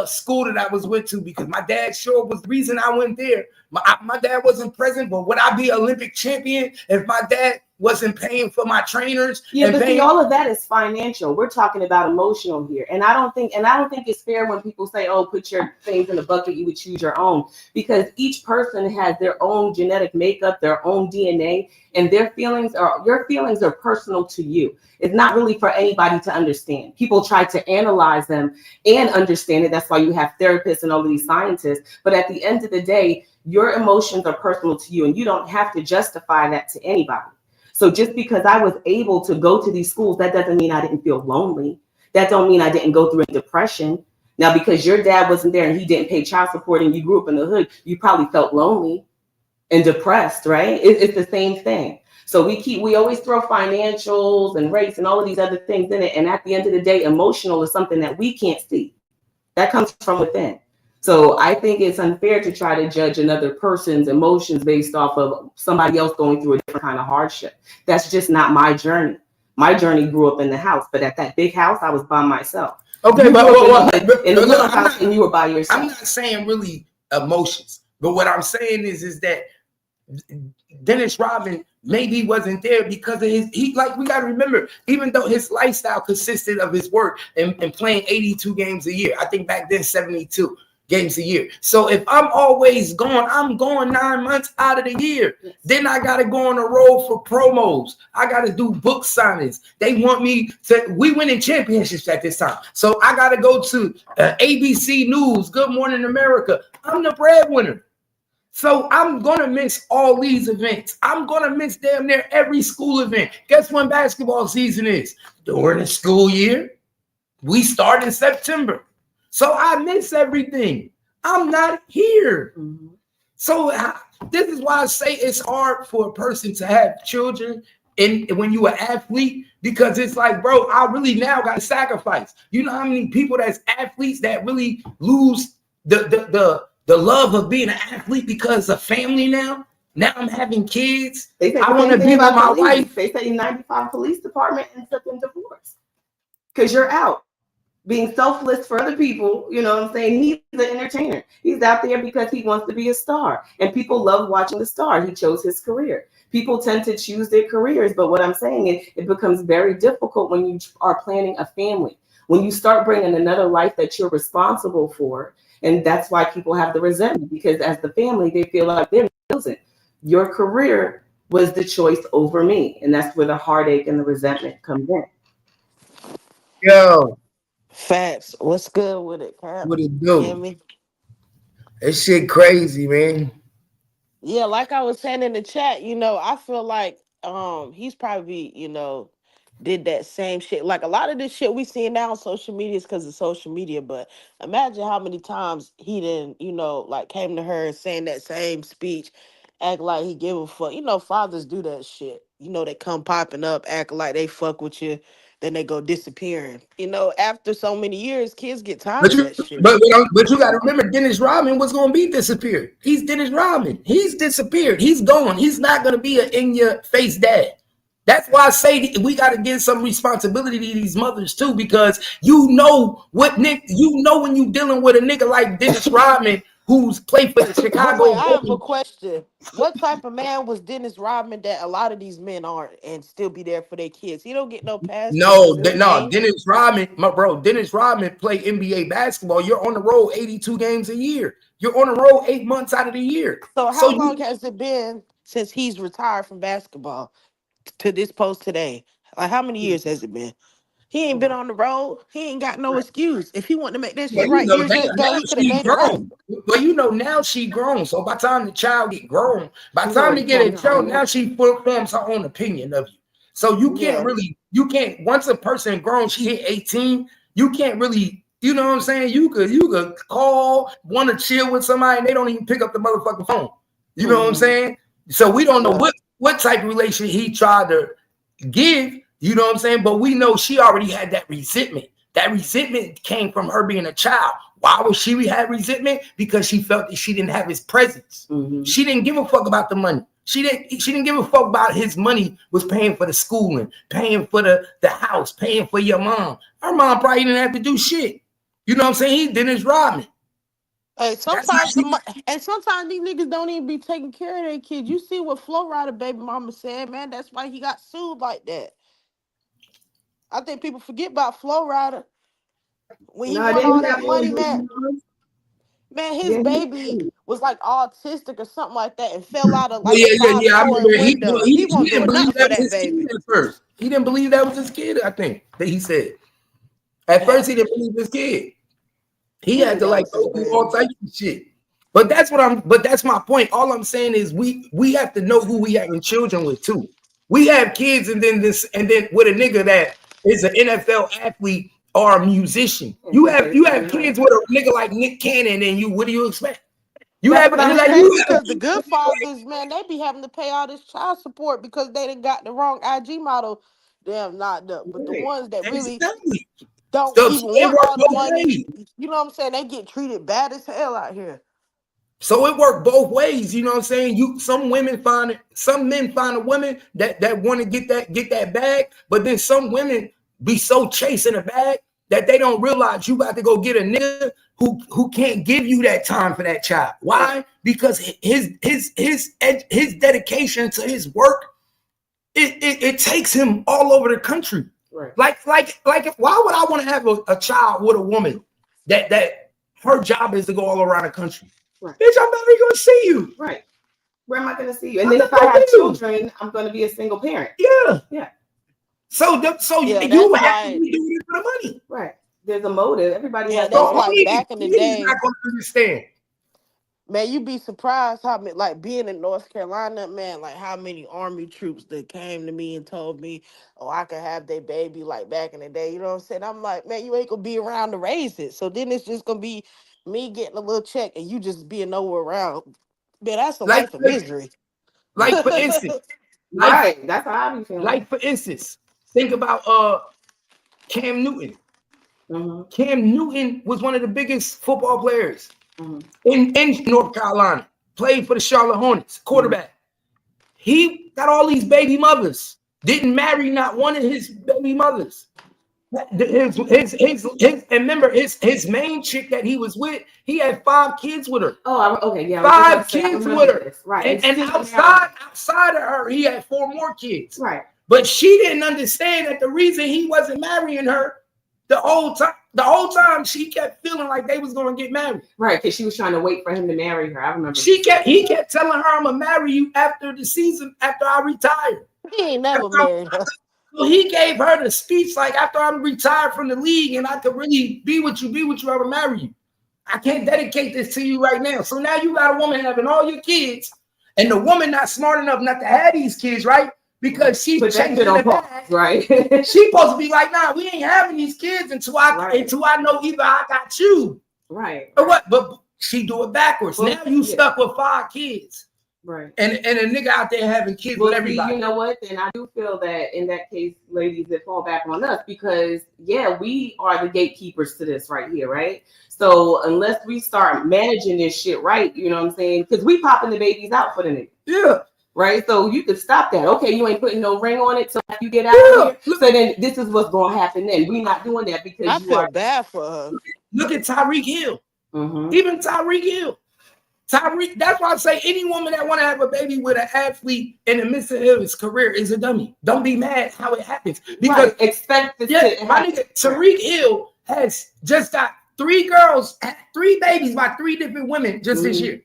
school that I was with to? Because my dad sure was the reason I went there. My dad wasn't present, but would I be Olympic champion if my dad wasn't paying for my trainers? Yeah, but see, all of that is financial. We're talking about emotional here. And I don't think it's fair when people say, oh, put your things in the bucket, you would choose your own. Because each person has their own genetic makeup, their own DNA, and your feelings are personal to you. It's not really for anybody to understand. People try to analyze them and understand it. That's why you have therapists and all of these scientists. But at the end of the day, your emotions are personal to you, and you don't have to justify that to anybody. So just because I was able to go to these schools, that doesn't mean I didn't feel lonely. That don't mean I didn't go through a depression. Now, because your dad wasn't there and he didn't pay child support and you grew up in the hood, you probably felt lonely and depressed, right? It's the same thing. So we always throw financials and race and all of these other things in it. And at the end of the day, emotional is something that we can't see. That comes from within. So I think it's unfair to try to judge another person's emotions based off of somebody else going through a different kind of hardship. That's just not my journey. My journey grew up in the house, but at that big house, I was by myself. Okay, in the little house, and you were by yourself. I'm not saying really emotions, but what I'm saying is that Dennis Rodman maybe wasn't there because of we got to remember, even though his lifestyle consisted of his work and playing 82 games a year, I think back then 72 games a year. So if I'm always gone, I'm going 9 months out of the year. Yes. Then I got to go on the road for promos. I got to do book signings. They want me to, we winning championships at this time. So I got to go to ABC News, Good Morning America. I'm the breadwinner. So I'm going to miss all these events. I'm going to miss damn near every school event. Guess when basketball season is? During the school year. We start in September. So I miss everything. I'm not here. Mm-hmm. So this is why I say it's hard for a person to have children and when you're an athlete, because it's like, bro, I really now got to sacrifice. You know how many people that's athletes that really lose the love of being an athlete because of family now? Now I'm having kids. I want to be with my wife. They say 95 police department ends up in divorce because you're out. Being selfless for other people, you know what I'm saying? He's an entertainer. He's out there because he wants to be a star. And people love watching the star. He chose his career. People tend to choose their careers. But what I'm saying is it becomes very difficult when you are planning a family. When you start bringing another life that you're responsible for. And that's why people have the resentment. Because as the family, they feel like they're losing. Your career was the choice over me. And that's where the heartache and the resentment comes in. Yo. Facts. What's good with it, Cap? What it do? That shit crazy, man. Yeah, like I was saying in the chat, I feel like he's probably, did that same shit. Like a lot of this shit we see now on social media is because of social media. But imagine how many times he didn't, like came to her and saying that same speech, act like he give a fuck. Fathers do that shit. They come popping up, acting like they fuck with you, then they go disappearing. After so many years, kids get tired But of you, that shit. but you got to remember, Dennis Rodman was going to be disappeared. He's Dennis Rodman. He's disappeared. He's gone. He's not going to be an in-your-face dad. That's why I say we got to give some responsibility to these mothers too, because when you dealing with a nigga like Dennis Rodman, who's played for the Chicago. Wait, I have a question. What type of man was Dennis Rodman that a lot of these men aren't and still be there for their kids? He don't get no pass. Dennis Rodman, my bro. Dennis Rodman play NBA basketball. You're on the road 82 games a year. You're on the road 8 months out of the year. So how long has it been since he's retired from basketball to this post today? Like how many years has it been? He ain't been on the road. He ain't got no excuse. If he wanted to make that shit right years ago, he could have made it right. Well, now she grown. So by the time the child get grown, by the time they get a child, now she forms her own opinion of you. So you can't once a person grown, she hit 18, you can't really, you know what I'm saying? You could call, want to chill with somebody, and they don't even pick up the motherfucking phone. You know what I'm saying? So we don't know what type of relation he tried to give. You know what I'm saying? But we know she already had that resentment. That resentment came from her being a child. Why would she have resentment? Because she felt that she didn't have his presence. Mm-hmm. She didn't give a fuck about the money. She didn't give a fuck about his money was paying for the schooling, paying for the house, paying for your mom. Her mom probably didn't have to do shit. You know what I'm saying? He Dennis Rodman. Hey, sometimes sometimes these niggas don't even be taking care of their kids. You see what Flo Rida baby mama said, man. That's why he got sued like that. I think people forget about Flo Rida. When he won all that money, man, his baby was like autistic or something like that and fell out of like a five-story window. He wasn't doing nothing for that baby. At first, he didn't believe that was his kid. I think that he said. At first, he didn't believe his kid. He had to like go through all types of shit. But that's my point. All I'm saying is we have to know who we having children with too. We have kids and then with a nigga that is an NFL athlete or a musician. You have kids with a nigga like Nick Cannon, and what do you expect? Because the good fathers, man, they be having to pay all this child support because they done got the wrong IG model. Damn, not the but the ones that really don't even want all the money. You know what I'm saying? They get treated bad as hell out here. So it worked both ways, you know what I'm saying? Some men find a woman that want to get that bag, but then some women be so chasing a bag that they don't realize you got to go get a nigga who can't give you that time for that child. Why? Because his dedication to his work, it takes him all over the country. Right. Like why would I want to have a child with a woman that her job is to go all around the country? Right. Bitch, I'm never gonna see you. Right. Where am I gonna see you? And then if I have children, I'm gonna be a single parent. Yeah. Yeah. So you have to be doing it for the money. Right. There's a motive. Everybody has that's like back in the day. Not gonna understand. Man, you'd be surprised how many, like being in North Carolina, man, like how many Army troops that came to me and told me, oh, I could have their baby like back in the day. You know what I'm saying? I'm like, man, you ain't gonna be around to raise it. So then it's just gonna be me getting a little check and you just being nowhere around. Man, that's a life of misery. Like for instance, right? That's how I be feeling. Like for instance, think about Cam Newton. Mm-hmm. Cam Newton was one of the biggest football players in North Carolina. Played for the Charlotte Hornets, quarterback. Mm-hmm. He got all these baby mothers. Didn't marry not one of his baby mothers. And remember his main chick that he was with, he had 5 kids with her. Oh, okay, yeah. 5 kids with her. This. Right. And outside of her, he had 4 more kids. Right. But she didn't understand that the reason he wasn't marrying her the whole time she kept feeling like they was gonna get married. Right, because she was trying to wait for him to marry her. I remember. He kept telling her, I'm gonna marry you after the season, after I retire. He ain't never married her. So he gave her the speech like, after I'm retired from the league and I could really be with you, I will marry you. I can't dedicate this to you right now. So now you got a woman having all your kids, and the woman not smart enough not to have these kids, right? because she Put that changed shit on the pause, bag. right? She supposed to be like, nah, we ain't having these kids until I know either I got you Right. or what. But she do it backwards. Well, now you yeah. stuck with 5 kids. Right. And a nigga out there having kids Well, with see, everybody. you know what? Then I do feel that in that case, ladies, that fall back on us because we are the gatekeepers to this right here, right? So unless we start managing this shit right, you know what I'm saying? Because we popping the babies out for the nigga. Yeah. Right, so you could stop that. Okay, you ain't putting no ring on it, so you get out of here. So then this is what's going to happen. Then we're not doing that because I you feel are. bad for her. Look at Tyreek Hill. Mhm. Even Tyreek Hill. Tyreek, that's why I say any woman that want to have a baby with an athlete in the midst of his career is a dummy. Don't be mad how it happens. Because expect this to my nigga, Tyreek Hill has just got 3 girls, 3 babies by 3 different women just this year.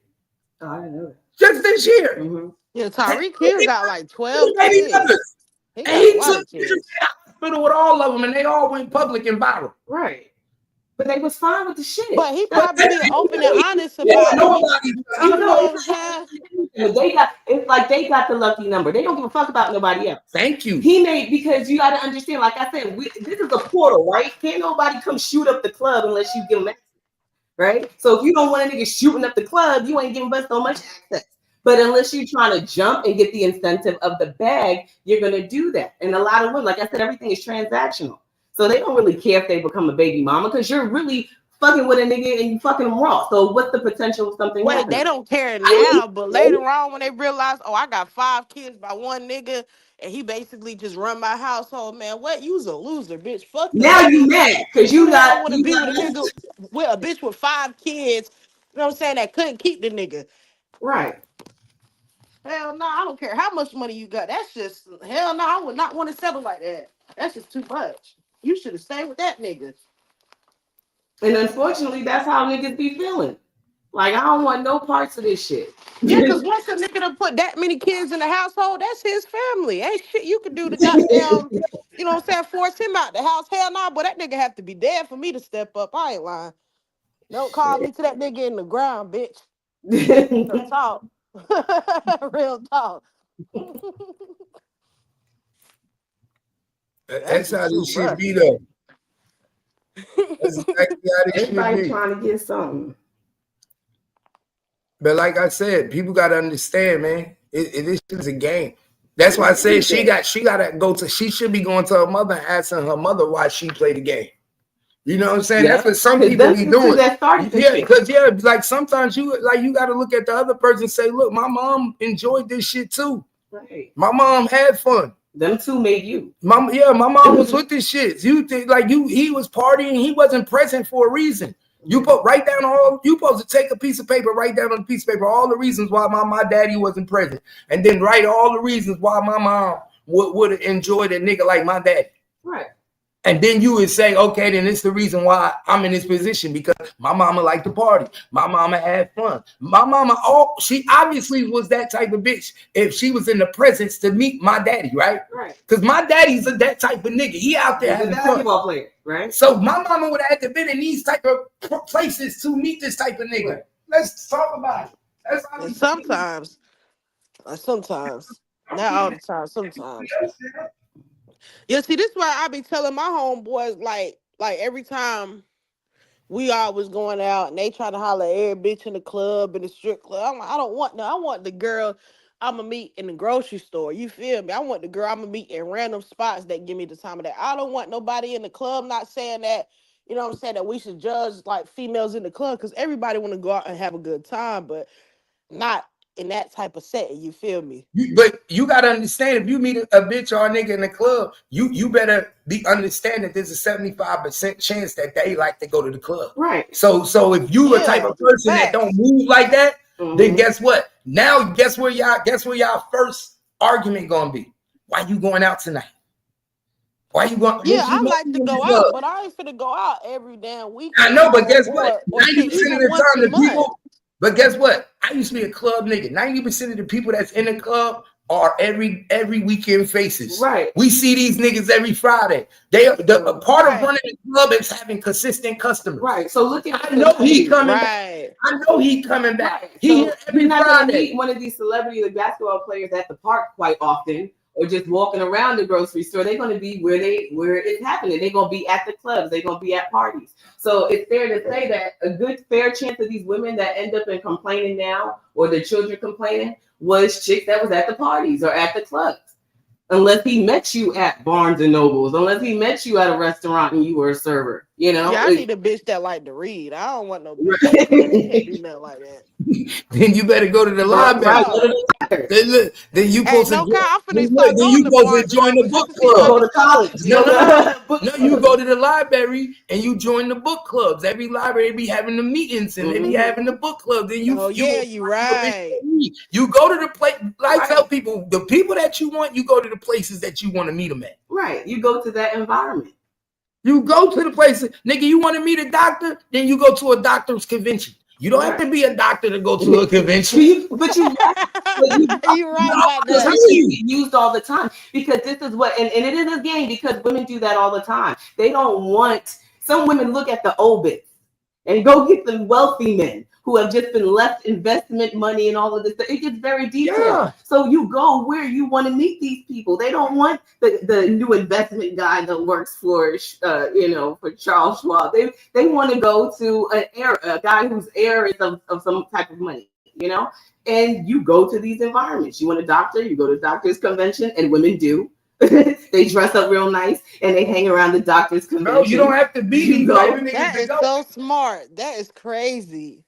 Oh, I didn't know that. Just this year. Mm-hmm. Yeah, Tyreek Hill got like 12 baby kids. mothers. He And he got a lot took of to kids. the hospital with all of them, and they all went public and viral. Right. But they was fine with the shit. But he probably been open and honest about it. Nobody. You know what I'm saying? It's like they got the lucky number. They don't give a fuck about nobody else. Thank you. He made, because you got to understand, like I said, this is a portal, right? Can't nobody come shoot up the club unless you give them access, right? So if you don't want a nigga shooting up the club, you ain't giving us so much access. But unless you're trying to jump and get the incentive of the bag, you're going to do that. And a lot of women, like I said, everything is transactional. So they don't really care if they become a baby mama because you're really fucking with a nigga and you fucking them raw. So what's the potential of something happening? They don't care now, but later on when they realize, oh, I got 5 kids by one nigga and he basically just run my household, man, what? You's a loser, bitch. Fuck that. Now you mad because you got want to be with a nigga with a bitch with 5 kids, you know what I'm saying, that couldn't keep the nigga. Right. Hell no, I don't care how much money you got. That's just, hell no, I would not want to settle like that. That's just too much. You should have stayed with that nigga. And unfortunately, that's how niggas be feeling. Like, I don't want no parts of this shit. Yeah, because once a nigga done put that many kids in the household, that's his family. Ain't shit you could do to goddamn, you know what I'm saying, force him out the house. Hell no, but that nigga have to be dead for me to step up. I ain't lying. Don't call me to that nigga in the ground, bitch. Real talk. Real talk. That's how this shit be though. That's exactly how this shit Everybody be. trying to get something. But like I said, people gotta understand, man. This is a game. That's why I say she gotta go to. She should be going to her mother and asking her mother why she played the game. You know what I'm saying? Yeah. That's what some people be doing. Yeah, because like sometimes you gotta look at the other person and say, look, my mom enjoyed this shit too. Right. My mom had fun. Them two made you. My mom was with this shit. He was partying, he wasn't present for a reason. You write down you supposed to take a piece of paper, write down on a piece of paper all the reasons why my daddy wasn't present, and then write all the reasons why my mom would have enjoyed a nigga like my daddy. Right. And then you would say, okay, then it's the reason why I'm in this position, because my mama liked to party. My mama had fun. My mama, she obviously was that type of bitch if she was in the presence to meet my daddy, right? Right. Because my daddy's that type of nigga. He out there having fun. Basketball player, right? So my mama would have had to been in these type of places to meet this type of nigga. Right. Let's talk about it. That's how sometimes, not all the time, sometimes. Yeah, see, this is why I be telling my homeboys, like every time we always going out and they try to holler at every bitch in the club, in the strip club. I'm like, I don't want no. I want the girl I'm going to meet in the grocery store. You feel me? I want the girl I'm going to meet in random spots that give me the time of day. I don't want nobody in the club. Not saying that, you know what I'm saying, that we should judge like females in the club, because everybody want to go out and have a good time, but not in that type of setting. You feel me? But you gotta understand, if you meet a bitch or a nigga in the club, you better understand that there's a 75% chance that they like to go to the club. Right. So if you a type of person that don't move like that, then guess what? Now guess where y'all first argument gonna be? Why you going out tonight? Why you going? Yeah, I like to go out, but I ain't finna go out every damn week. I know, but guess what? 90% of even the once time, a the people. month. But guess what? I used to be a club nigga. 90% of the people that's in the club are every weekend faces. Right. We see these niggas every Friday. The part of running the club is having consistent customers. Right. So look at. I know he coming Right. back. I know he coming back. Right. He So here every you're not gonna Friday. meet one of these celebrity basketball players at the park quite often, or just walking around the grocery store. They're going to be where it's happening. They're going to be at the clubs. They're going to be at parties. So it's fair to say that a good fair chance of these women that end up in complaining now, or their children complaining, was chicks that was at the parties or at the clubs. Unless he met you at Barnes and Nobles, unless he met you at a restaurant and you were a server, you know. Yeah, I need a bitch that like to read. I don't want no bitch that can't do nothing like that. Then you better go to the library. Then you supposed to. Then you supposed to join the book club. Go to college. No, you go to the library and you join the book clubs. Every library be having the meetings and they be having the book club. Then you. Oh yeah, you're right. You go to the place. I tell people, the people that you want, you go to the places that you want to meet them at. Right. You go to that environment. You go to the places, nigga. You want to meet a doctor? Then you go to a doctor's convention. You don't have to be a doctor to go to a convention. But you're right about that. Used all the time because this is what, and it is a game because women do that all the time. They don't want, some women look at the obits and go get the wealthy men who have just been left investment money and all of this. It gets very detailed. Yeah. So you go where you want to meet these people. They don't want the new investment guy that works for, for Charles Schwab. They want to go to a guy whose heir is of some type of money, you know? And you go to these environments. You want a doctor, you go to doctor's convention, and women do. They dress up real nice and they hang around the doctor's convention. No, you don't have to be. That is so smart. That is crazy.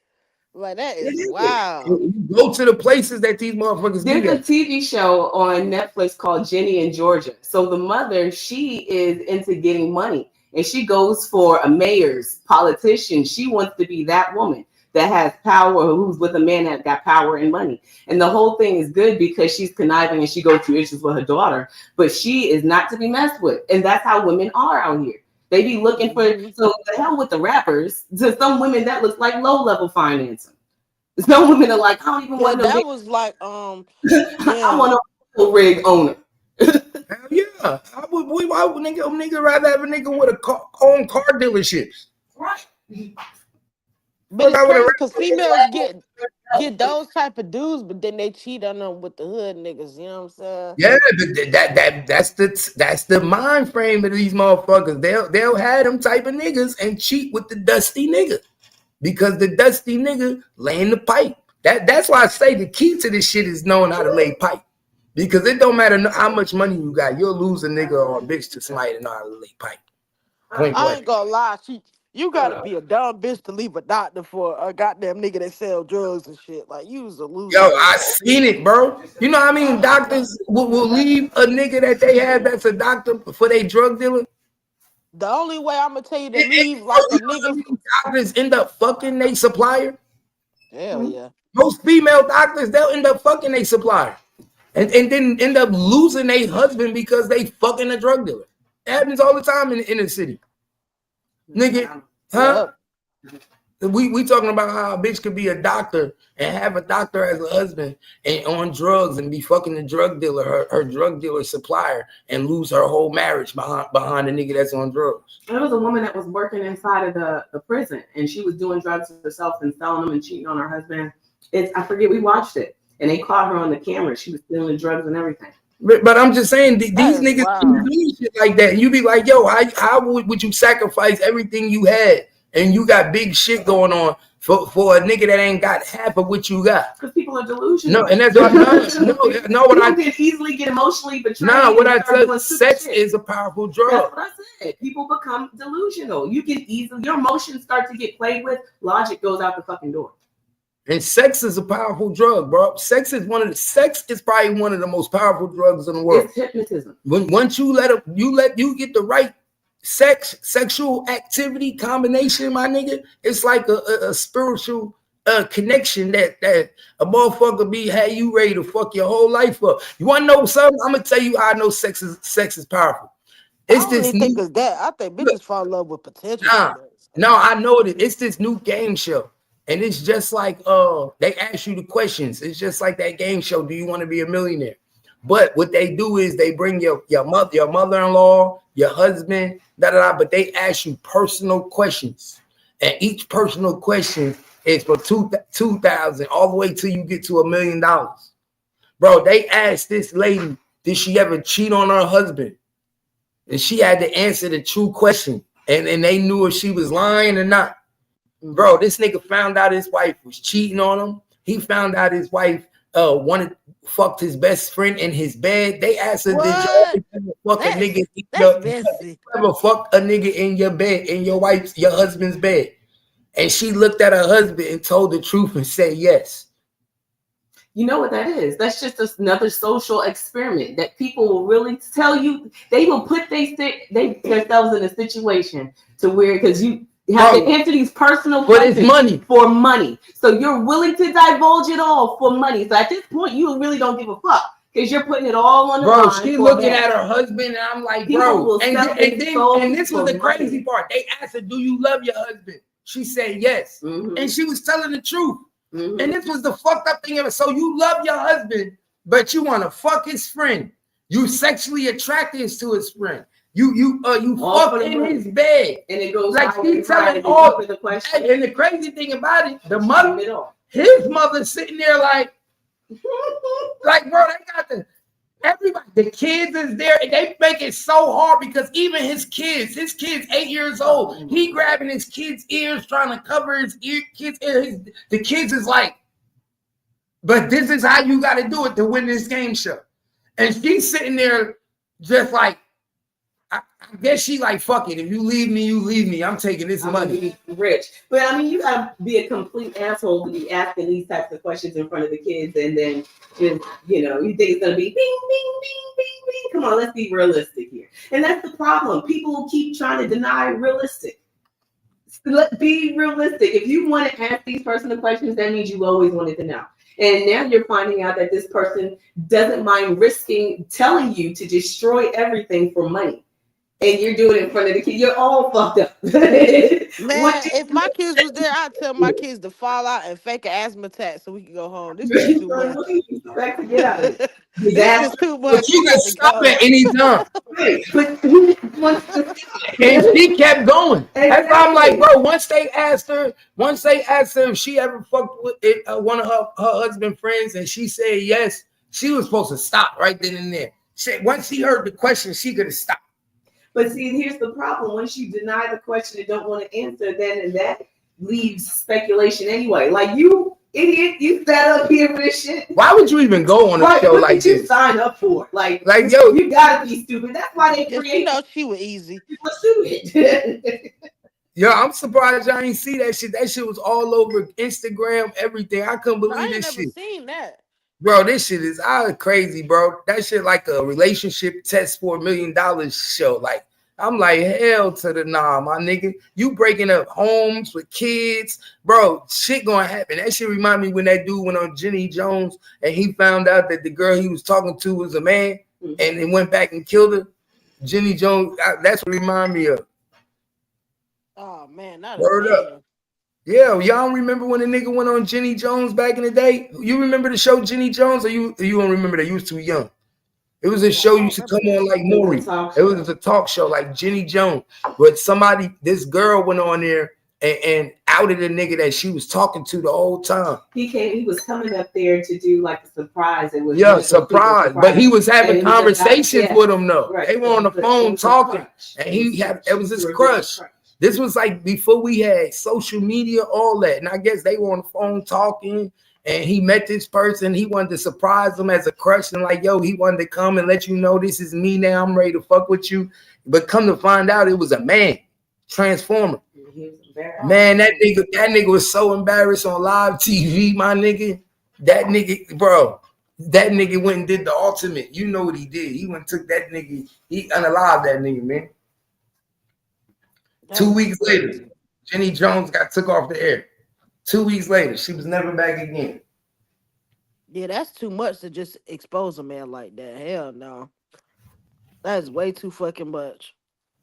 Like that is wow. You go to the places that these motherfuckers do. There's a TV show on Netflix called Jenny in Georgia. So the mother, she is into getting money and she goes for a mayor's politician. She wants to be that woman that has power, who's with a man that got power and money. And the whole thing is good because she's conniving and she goes through issues with her daughter, but she is not to be messed with. And that's how women are out here. They be looking for, so the hell with the rappers. To some women, that looks like low-level financing. Some women are like, I don't even want that was like, I want a rig owner. Hell yeah. Why would nigga rather have a nigga with own car dealerships? Right. But it's crazy because females get those type of dudes, but then they cheat on them with the hood niggas. You know what I'm saying? Yeah, but that's the mind frame of these motherfuckers. They'll have them type of niggas and cheat with the dusty nigga because the dusty nigga laying the pipe. That's why I say the key to this shit is knowing how to lay pipe. Because it don't matter how much money you got, you'll lose a nigga or a bitch to somebody that know how to lay pipe. I ain't gonna lie, you gotta be a dumb bitch to leave a doctor for a goddamn nigga that sell drugs and shit. Like, you was a loser. Yo, I seen it, bro. You know what I mean? Doctors will leave a nigga that they have that's a doctor for their drug dealer. The only way I'm gonna tell you to leave like a nigga. Doctors end up fucking their supplier. Hell yeah. Most female doctors, they'll end up fucking their supplier. And then end up losing their husband because they fucking a drug dealer. It happens all the time in the inner city. Nigga, huh? We talking about how a bitch could be a doctor and have a doctor as a husband and on drugs and be fucking the drug dealer, her drug dealer supplier, and lose her whole marriage behind the nigga that's on drugs. There was a woman that was working inside of the prison and she was doing drugs herself and selling them and cheating on her husband. I forget, we watched it and they caught her on the camera. She was stealing drugs and everything. But I'm just saying, these niggas do shit like that. And you be like, yo, how would you sacrifice everything you had and you got big shit going on for a nigga that ain't got half of what you got? Because people are delusional. No, and that's what I can easily get emotionally betrayed. No, what I tell you, sex is a powerful drug. That's what I said. People become delusional. You can easily, your emotions start to get played with. Logic goes out the fucking door. And sex is a powerful drug, bro. Sex is probably one of the most powerful drugs in the world. It's hypnotism. Once you you get the right sexual activity combination, my nigga, it's like a spiritual connection that a motherfucker had you ready to fuck your whole life up. You want to know something? I'm gonna tell you how I know sex is powerful. It's I don't even think it's that. I think bitches fall in love with potential. No, I know it. It's this new game show. And it's just like they ask you the questions. It's just like that game show. Do you want to be a millionaire? But what they do is they bring your mother-in-law, your husband, but they ask you personal questions. And each personal question is for $2,000 all the way till you get to $1 million. Bro, they asked this lady did she ever cheat on her husband? And she had to answer the true question. And they knew if she was lying or not. Bro, this nigga found out his wife was cheating on him. He found out his wife fucked his best friend in his bed. They asked her, did you ever fuck a nigga? Ever fuck a nigga in your bed, in your husband's bed? And she looked at her husband and told the truth and said yes. You know what that is? That's just another social experiment that people will really tell you. They will put themselves in a situation to where, because you have to answer these personal questions for money. So you're willing to divulge it all for money. So at this point, you really don't give a fuck because you're putting it all on the line. Bro, she looking at her husband, and I'm like, bro. And this was the crazy part. They asked her, do you love your husband? She said yes. And she was telling the truth. And this was the fucked up thing ever. So you love your husband, but you want to fuck his friend. You sexually attracted to his friend. You fuck in his bed. And it goes like she's telling all the questions. And the crazy thing about it, the mother, his mother sitting there like bro, they got everybody, the kids is there, and they make it so hard because even his kid's 8 years old. He grabbing his kid's ears, trying to cover his kid's ears. The kids is like, but this is how you got to do it to win this game show. And she's sitting there just like, I guess she like, fuck it. If you leave me, you leave me. I'm taking this money. Rich. But I mean, you gotta be a complete asshole to be asking these types of questions in front of the kids, and then just, you think it's gonna be bing, bing, bing, bing, bing. Come on, let's be realistic here. And that's the problem. People will keep trying to deny realistic. Let's be realistic. If you want to ask these personal questions, that means you always wanted to know. And now you're finding out that this person doesn't mind risking telling you to destroy everything for money. And you're doing it in front of the kids. You're all fucked up. Man, if my kids was there, I'd tell my kids to fall out and fake an asthma attack so we can go home. This is too much. Get out of it. This is too much. But you can stop at any time. And she kept going. That's why I'm like, bro, once they asked her if she ever fucked with one of her husband friends, and she said yes, she was supposed to stop right then and there. Once she heard the question, she could have stopped. But see, here's the problem. Once you deny the question and don't want to answer, then that leaves speculation anyway. Like, you idiot, you sat up here for this shit. Why would you even go on a show like this? You sign up for? Like yo, you gotta be stupid. That's why they create. She was easy. Yo, I'm surprised y'all ain't see that shit. That shit was all over Instagram, everything. I couldn't believe this shit. I ain't never seen that. Bro, this shit is crazy, bro. That shit like a relationship test for $1 million show. Like, I'm like, hell to the nah, my nigga. You breaking up homes with kids, bro. Shit gonna happen. That shit remind me when that dude went on Jenny Jones and he found out that the girl he was talking to was a man, and then went back and killed her. Jenny Jones, that's what remind me of. Oh man, not word up. Yeah, y'all remember when a nigga went on Jenny Jones back in the day? You remember the show Jenny Jones, or you don't remember that? You was too young. It was a show used to come on like Maury. It was a talk show like Jenny Jones. But this girl went on there and outed a nigga that she was talking to the whole time. He was coming up there to do like a surprise. It was surprise. But he was having conversations with him though. Right. They were on the phone talking, and it was his crush. This was like before we had social media, all that. And I guess they were on the phone talking, and he met this person. He wanted to surprise him as a crush, and like, yo, he wanted to come and let you know this is me now. I'm ready to fuck with you. But come to find out, it was a man, Transformer. Man, that nigga was so embarrassed on live TV, my nigga. That nigga went and did the ultimate. You know what he did? He went and took that nigga. He unalived that nigga, man. 2 weeks later, Jenny Jones got took off the air. 2 weeks later, she was never back again. Yeah, that's too much to just expose a man like that. Hell no. That is way too fucking much.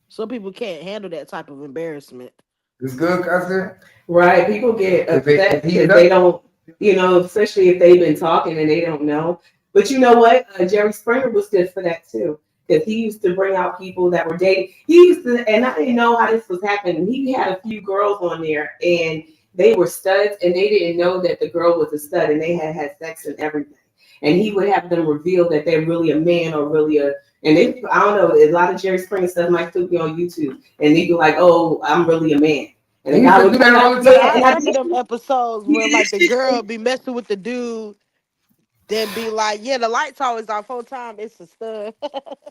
Some people can't handle that type of embarrassment. It's good, cousin. Right. People get upset because they don't, especially if they've been talking and they don't know. But you know what? Jerry Springer was good for that too. Because he used to bring out people that were dating. And I didn't know how this was happening. He had a few girls on there, and they were studs, and they didn't know that the girl was a stud, and they had sex and everything. and he would have them reveal that they're really a man or really a. And they, I don't know, a lot of Jerry Springer stuff might still be on YouTube, and they'd be like, "Oh, I'm really a man." And the He guy used to would do that come all out, the yeah, time. I and I remember them episodes where like the girl be messing with the dude, then be like, "Yeah, the lights always off whole time. It's a stud."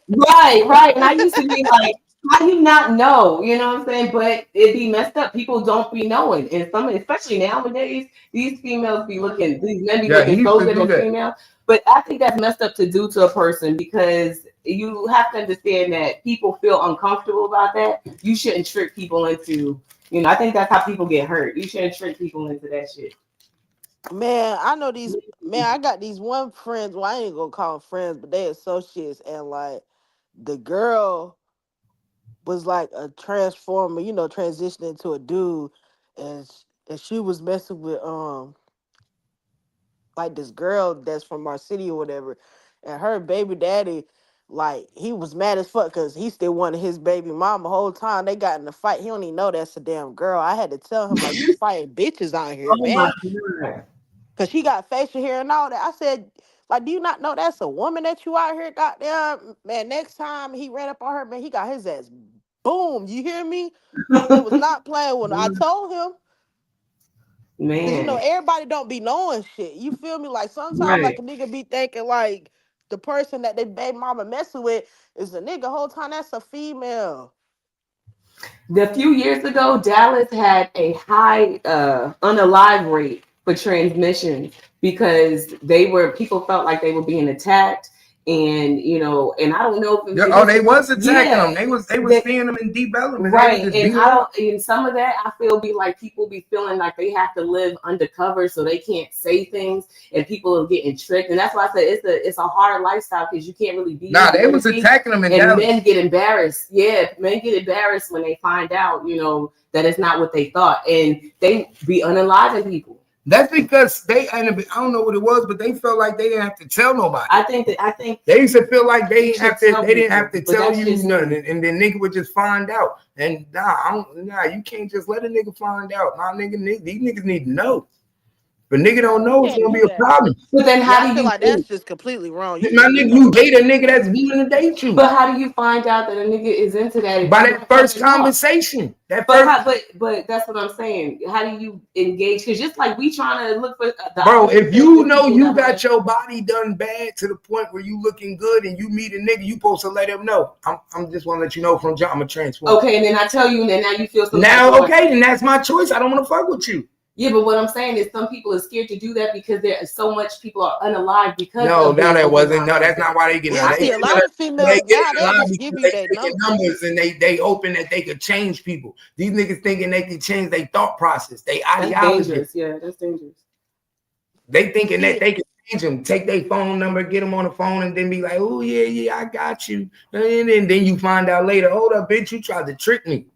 right. And I used to be like, how do you not know? You know what I'm saying? But it be messed up. People don't be knowing. And some, especially nowadays, these females be looking, these men be Yeah, he looking used so to good do as that. females. But I think that's messed up to do to a person because you have to understand that people feel uncomfortable about that. You shouldn't trick people into, I think that's how people get hurt. You shouldn't trick people into that shit. Man, I know these. Man, I got these one friends. Well, I ain't gonna call them friends, but they associates, and like the girl was like a transformer, transitioning to a dude, and she was messing with like this girl that's from our city or whatever, and her baby daddy, like he was mad as fuck because he still wanted his baby mama the whole time. They got in a fight. He don't even know that's a damn girl. I had to tell him like, you fighting bitches out here, Oh my man, God. because she got facial hair and all that. I said, like, do you not know that's a woman that you out here? Goddamn, man. Next time he ran up on her, man, he got his ass. Boom, you hear me? He was not playing with her. I told him. Cause Man, everybody don't be knowing shit. You feel me? Like sometimes right. like a nigga be thinking like the person that they baby mama messing with is a nigga whole time that's a female. A few years ago, Dallas had a high unalive rate for transmissions because people felt like they were being attacked, and I don't know if it was They was attacking yeah, them. They was they, seeing them in development. They was right. just And beating I them up. don't, and some of that I feel be like people be feeling like they have to live undercover so they can't say things, and people are getting tricked, and that's why I said it's a hard lifestyle because you can't really be Nah, who you they wanna was be. attacking them in And Dallas. men get embarrassed. Yeah, men get embarrassed when they find out, that it's not what they thought, and they be unaliving people. That's because I don't know what it was, but they felt like they didn't have to tell nobody. I think They used to feel like they you should didn't tell have to people, but tell that's you just nothing, me. and then nigga would just find out. And you can't just let a nigga find out. Nah, these niggas need to know. But nigga don't You know, it's can't gonna do be a that. problem. But then Yeah, I how do feel you like that's think? just completely wrong. You My can't do nigga, nothing you like date a that. nigga that's willing to date you. But how do you find out that a nigga is into that if By you that don't first fucking talk? conversation. But that's what I'm saying. How do you engage? Because just like we trying to look for the Bro, opposite if sex you and know people you that got your body done bad to the point where you looking good and you meet a nigga, you supposed to let him know. I'm just want to let you know from John, I'm a transformer. okay, and then I tell you, and then now you feel so okay, then that's my choice. I don't want to fuck with you. Yeah, but what I'm saying is some people are scared to do that because there's so much people are unalive because No, of now being that wasn't. open No, that's minded. not why they get Yeah, out. see, a lot of They females get now it they'll alive just because give you they their taking number. numbers and they hoping that they could change people. These niggas thinking they can change their thought process, their That's ideology. dangerous. Yeah, that's dangerous. They thinking See, that they can change them, take their phone number, get them on the phone, and then be like, "Oh yeah, I got you." And then you find out later, "Hold up, bitch, you tried to trick me."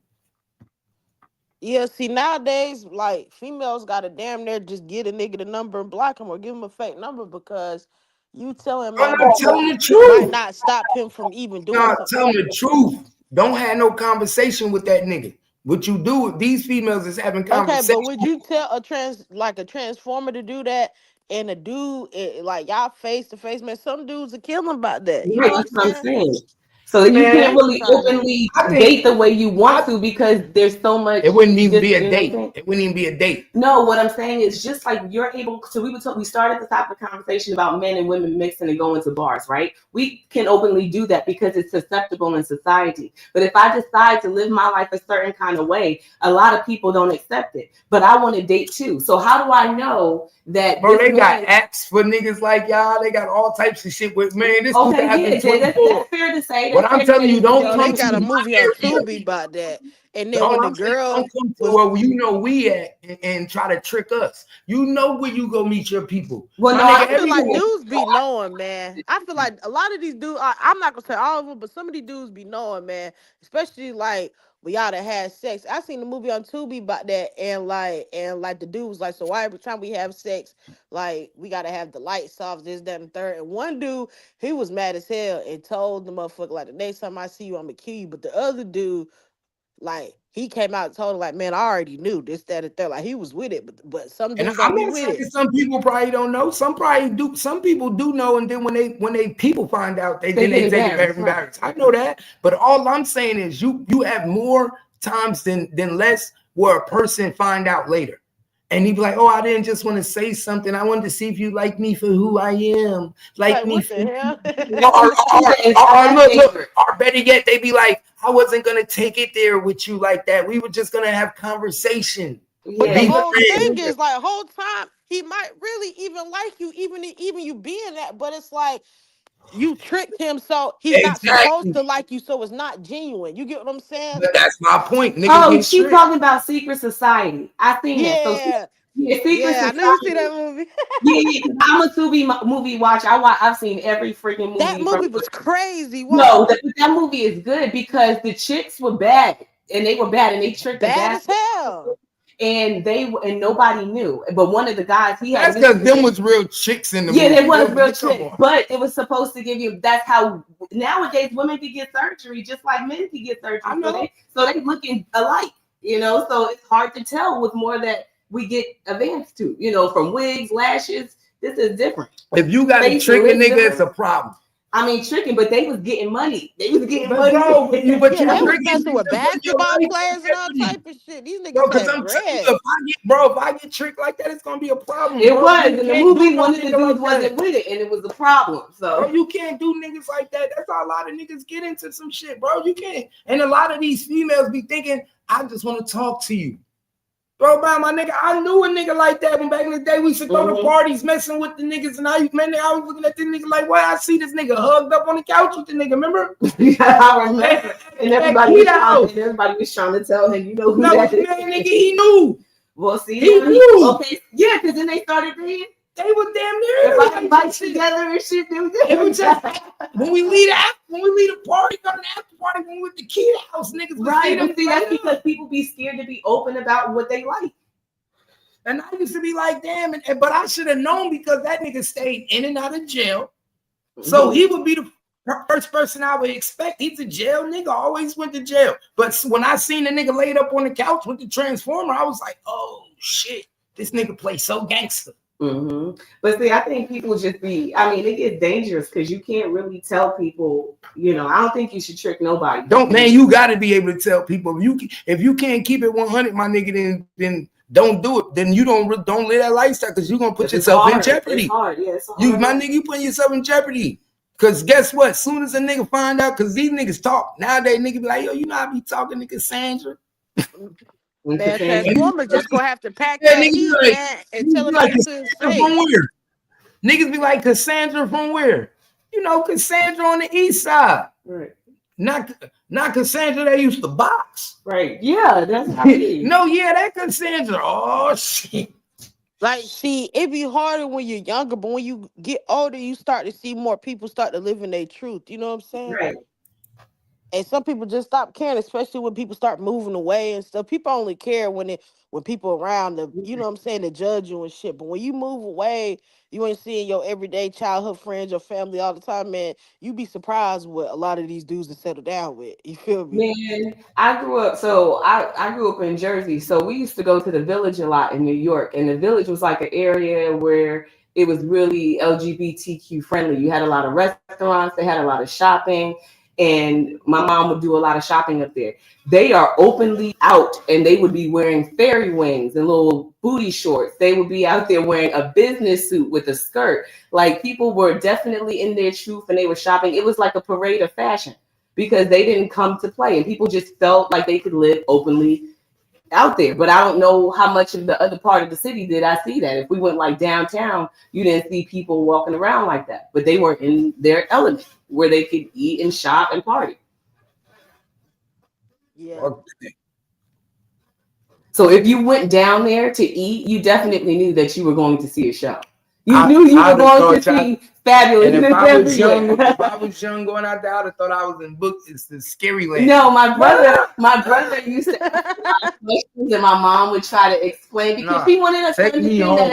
yeah, see, nowadays, like females gotta damn near just get a nigga the number and block him or give him a fake number because you telling I'm man the not truth telling the might truth. not stop him from even doing Not something telling to the you. truth. Don't have no conversation with that nigga. What you do with these females is having Okay, conversation. but would you tell a transformer to do that and a dude like y'all face to face, man? Some dudes are killing about that. You know Right, what I'm that's what I'm saying? saying. So you Man, can't That's what I'm really trying to. openly I think date the way you want to because there's so much. it wouldn't even be a You know what I'm date. saying? It wouldn't even be a date. No, what I'm saying is just like you're able. So we started the top of the conversation about men and women mixing and going to bars, right? We can openly do that because it's acceptable in society. But if I decide to live my life a certain kind of way, a lot of people don't accept it. But I want to date too. So how do I know that? Bro, they got apps for niggas like y'all. They got all types of shit with man. This Okay, yeah, 2024. that's fair to say. But I'm telling you, don't Yo, come they to got a my movie on area. Tubi about that. And then All when the I'm saying, girl don't come to was where you know we at and try to trick us. You know where you go meet your people. Well, My no, nigga, I feel like everywhere. dudes be knowing, man. I feel like a lot of these dudes, I'm not gonna say all of them, but some of these dudes be knowing, man. Especially like we y'all that had sex. I seen the movie on Tubi about that, and the dude was like, so why every time we have sex, like we gotta have the lights off, this, that, and the third. And one dude, he was mad as hell and told the motherfucker like, the next time I see you, I'm gonna kill you. But the other dude Like he came out and told her, like, man, I already knew this, that, and that. Like he was with it, but some And dudes I'm don't be not with saying it. some people probably don't know. Some probably do. Some people do know, and then when they people find out, they take it very embarrassed. I know that, but all I'm saying is you have more times than less where a person find out later. And he'd be like, oh, I didn't just want to say something. I wanted to see if you like me for who I am. Like me what for the hell? look, or better yet, they be like, I wasn't going to take it there with you like that. We were just going to have conversation. But the whole thing is like, whole time, he might really even like you, even you being that. But it's like, you tricked him, so he's not supposed to like you, so it's not genuine. You get what I'm saying? But that's my point. Oh, she's talking about Secret Society. I think that. So, Secret Society. I know you see that movie. Yeah, I'm a movie watcher. I've seen every freaking movie. That movie was crazy. Wow. No, that movie is good because the chicks were bad, and they tricked bad as hell. And nobody knew. But one of the guys, that's because them was real chicks in the movie. Yeah, they was real chicks. But it was supposed to give you. That's how nowadays women can get surgery, just like men can get surgery. So they looking alike, So it's hard to tell with more that we get advanced to, from wigs, lashes. This is different. If you got to trick a nigga, it's a problem. I mean, tricking, but they was getting money. They was getting money. Bro, they was messing with basketball players and all type of shit. These niggas had bread. If I get tricked like that, it's gonna be a problem. It was. In the movie, one of the dudes wasn't with it, and it was a problem. So bro, you can't do niggas like that. That's how a lot of niggas get into some shit, bro. You can't. And a lot of these females be thinking, I just want to talk to you. Bro, my nigga, I knew a nigga like that when back in the day we used to go to parties messing with the niggas, and I was looking at this nigga like, why I see this nigga hugged up on the couch with the nigga, remember? Yeah, I remember. And everybody was trying to tell him, who that is. Man, nigga, he knew. Well, see, he knew. Okay, yeah, because then they started dating. They were damn near everybody together and shit. It was just when we leave the party, go to the after party, when we went to Key House, niggas. Right, see, that's because people be scared to be open about what they like. And I used to be like, damn, but I should have known because that nigga stayed in and out of jail. So he would be the first person I would expect. He's a jail nigga, always went to jail. But when I seen the nigga laid up on the couch with the Transformer, I was like, oh shit, this nigga plays so gangster. Mm-hmm. But see, I think people just be, it gets dangerous because you can't really tell people, I don't think you should trick nobody. You got to be able to tell people. If you can't keep it 100, my nigga, then don't do it. Then you don't live that lifestyle because you're going to put yourself in jeopardy. It's hard. Yeah, it's hard. You putting yourself in jeopardy. Because guess what? As soon as a nigga find out, because these niggas talk, nowadays niggas be like, yo, I be talking to Cassandra. Man, Transformer just gonna have to pack that heat, man, and tell him to his face. Niggas be like, Cassandra from where? Cassandra on the east side. Right. Not Cassandra that used to box. Right. Yeah, that's how it is. No, yeah, that Cassandra. Oh shit. Like, see, it be harder when you're younger, but when you get older, you start to see more people start to live in their truth. You know what I'm saying? Right. And some people just stop caring, especially when people start moving away and stuff. People only care when people around them, you know what I'm saying, to judge you and shit. But when you move away, you ain't seeing your everyday childhood friends, your family all the time, man. You be surprised what a lot of these dudes to settle down with. You feel me? Man, I grew up in Jersey, so we used to go to the Village a lot in New York, and the Village was like an area where it was really LGBTQ friendly. You had a lot of restaurants, they had a lot of shopping. And my mom would do a lot of shopping up there. They are openly out, and they would be wearing fairy wings and little booty shorts. They would be out there wearing a business suit with a skirt. Like, people were definitely in their truth, and they were shopping. It was like a parade of fashion because they didn't come to play, and people just felt like they could live openly out there. But I don't know how much of the other part of the city did I see that. If we went like downtown, you didn't see people walking around like that, but they were in their element where they could eat and shop and party. Yeah. So if you went down there to eat, you definitely knew that you were going to see a show. You knew you were going to see Fabulous. And if I was young going out there, I would have thought I was in books. It's the scary land. No, my brother used to ask questions, and my mom would try to explain because she wanted us to understand that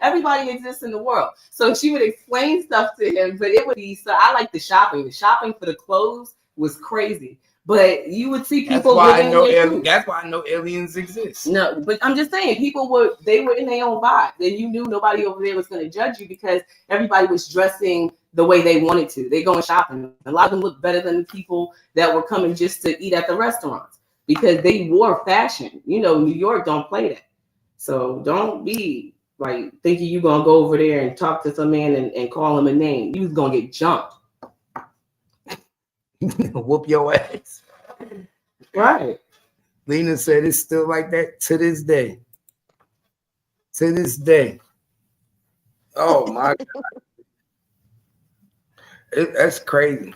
everybody exists in the world. So she would explain stuff to him, but it would be so. I like the shopping. The shopping for the clothes was crazy. But you would see That's people why I living in know. their truth. That's why I know aliens exist. No, but I'm just saying, they were in their own vibe. Then you knew nobody over there was going to judge you because everybody was dressing the way they wanted to. They going shopping. A lot of them look better than the people that were coming just to eat at the restaurants because they wore fashion. You know, New York don't play that. So don't be like thinking you're going to go over there and talk to some man and call him a name. You was going to get jumped. Whoop your ass. Right. Lena said it's still like that to this day. To this day. Oh my God. That's crazy.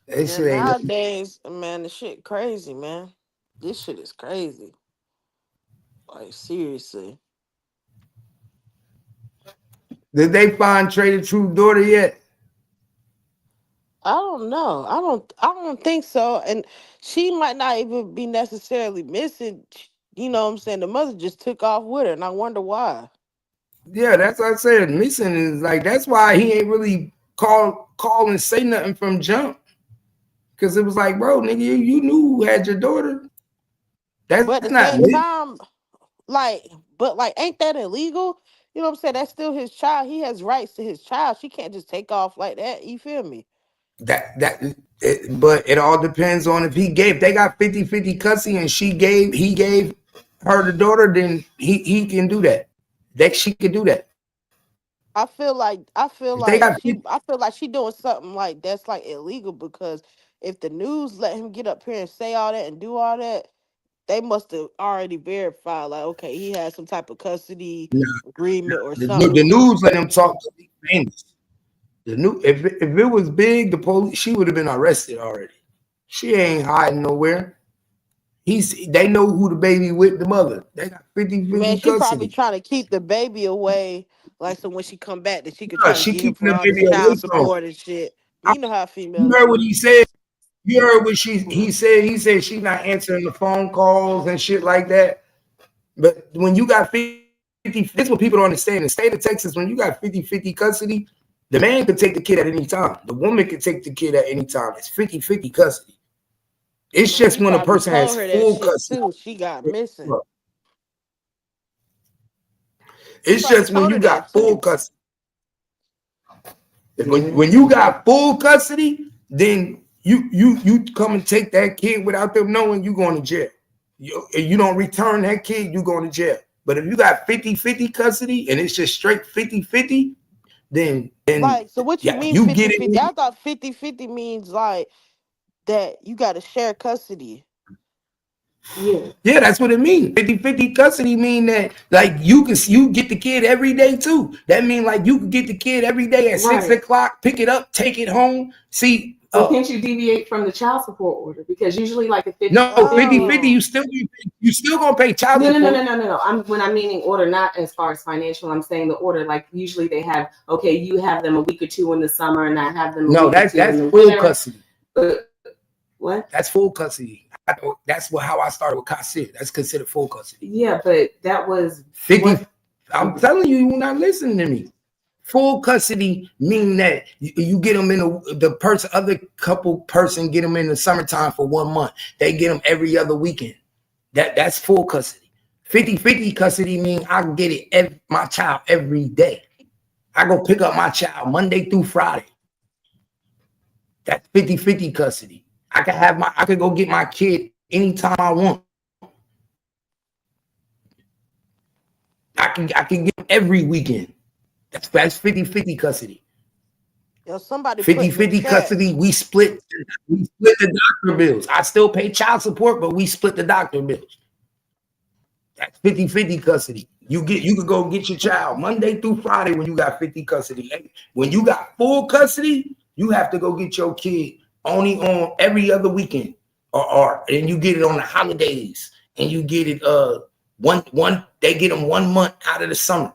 That shit ain't Nowadays, man, the shit crazy, man. This shit is crazy. Like, seriously. Did they find Trey the true daughter yet? I don't know. I don't think so. And she might not even be necessarily missing. You know what I'm saying? The mother just took off with her, and I wonder why. Yeah, that's what I said. Missing is like that's why he ain't really call and say nothing from jump. Cause it was like, bro, nigga, you knew who had your daughter. That's But at the not same me. time, like, ain't that illegal? You know what I'm saying? That's still his child. He has rights to his child. She can't just take off like that. You feel me? But it all depends on if they got 50-50 custody and he gave her the daughter, then he can do that. She can do that. I feel like she doing something like that's like illegal because if the news let him get up here and say all that and do all that, they must have already verified like, okay, he had some type of custody agreement or The something. news let him talk to be famous. If it was big, the police, she would have been arrested already. She ain't hiding nowhere. They know who the baby with, the mother. They got 50-50 Man, she custody. probably trying to keep the baby away, like so when she come back that she could Yeah, try to she get him keeping for the all baby this away child from him. support and shit. You know how You females heard what do. he said? You heard what he said? He said she's not answering the phone calls and shit like that. But when you got 50, this is what people don't understand. In the state of Texas, when you got 50-50 custody, the man could take the kid at any time. The woman could take the kid at any time. It's 50-50 custody. It's just when a person has full custody. Too. She got missing. It's just when you got full custody. When you got full custody, then you come and take that kid without them knowing, you going to jail. You don't return that kid, you going to jail. But if you got 50-50 custody and it's just straight 50-50, then like, so what you mean you 50-50? get it. I thought 50-50 means like that you got to share custody. Yeah, that's what it means. 50-50 custody mean that like you get the kid every day too. That mean like you can get the kid every day at 6 o'clock, pick it up, take it home. See, can't you deviate from the child support order? Because usually like a 50-50, you still gonna pay child support. No. When I'm meaning order, not as far as financial, I'm saying the order, like usually they have, okay, you have them a week or two in the summer and I have them that's full custody. What? That's full custody. That's how I started with Kasir. That's considered full custody. Yeah, but that was 50. I'm telling you, you're not listening to me. Full custody mean that you get them in the other couple person get them in the summertime for 1 month. They get them every other weekend. That's full custody. 50-50 custody mean I can get my child every day. I go pick up my child Monday through Friday. That's 50-50 custody. I could go get my kid anytime I want. I can get him every weekend. That's 50-50 custody. Yo, somebody 50-50 custody. We split the doctor bills. I still pay child support, but we split the doctor bills. That's 50-50 custody. You could go get your child Monday through Friday when you got 50 custody. When you got full custody, you have to go get your kid only on every other weekend, and you get it on the holidays, and you get it they get them 1 month out of the summer.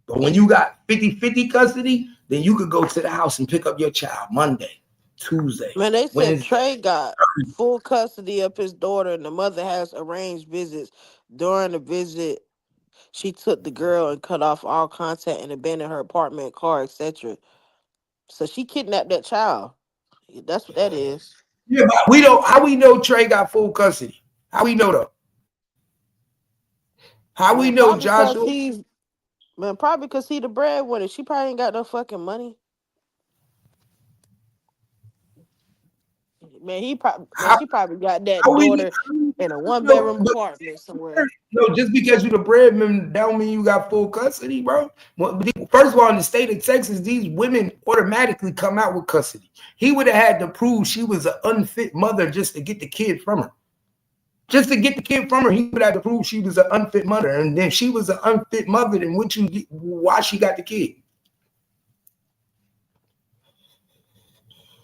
But when you got 50-50 custody, then you could go to the house and pick up your child Monday, Tuesday. Man, they said Trey got full custody of his daughter, and the mother has arranged visits. During the visit, she took the girl and cut off all contact and abandoned her apartment, car, etc. So she kidnapped that child. That's what that is. Yeah, but we don't. How we know Trey got full custody? How we know though? How we Man, know probably because Joshua? probably because he the breadwinner. She probably ain't got no fucking money. Man, she probably got that How we daughter in a know? one-bedroom apartment somewhere. No, just because you the breadman don't mean you got full custody, bro. First of all, in the state of Texas, these women automatically come out with custody. He would have had to prove she was an unfit mother just to get the kid from her. Just to get the kid from her, he would have to prove she was an unfit mother. And then she was an unfit mother, then why she got the kid?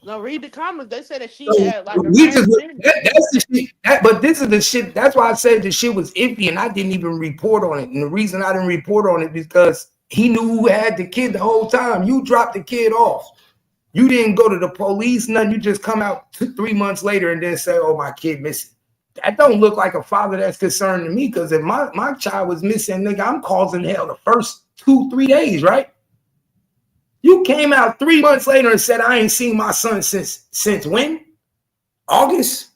No, read the comments. They said that she So had like a we just transgender. that's the shit. But this is the shit. That's why I said the shit was iffy, and I didn't even report on it. And the reason I didn't report on it because he knew who had the kid the whole time. You dropped the kid off. You didn't go to the police, nothing. You just come out 3 months later and then say, "Oh, my kid missing." That don't look like a father that's concerned to me. Because if my child was missing, nigga, I'm causing hell the first 2-3 days, right? You came out 3 months later and said, I ain't seen my son since when? August?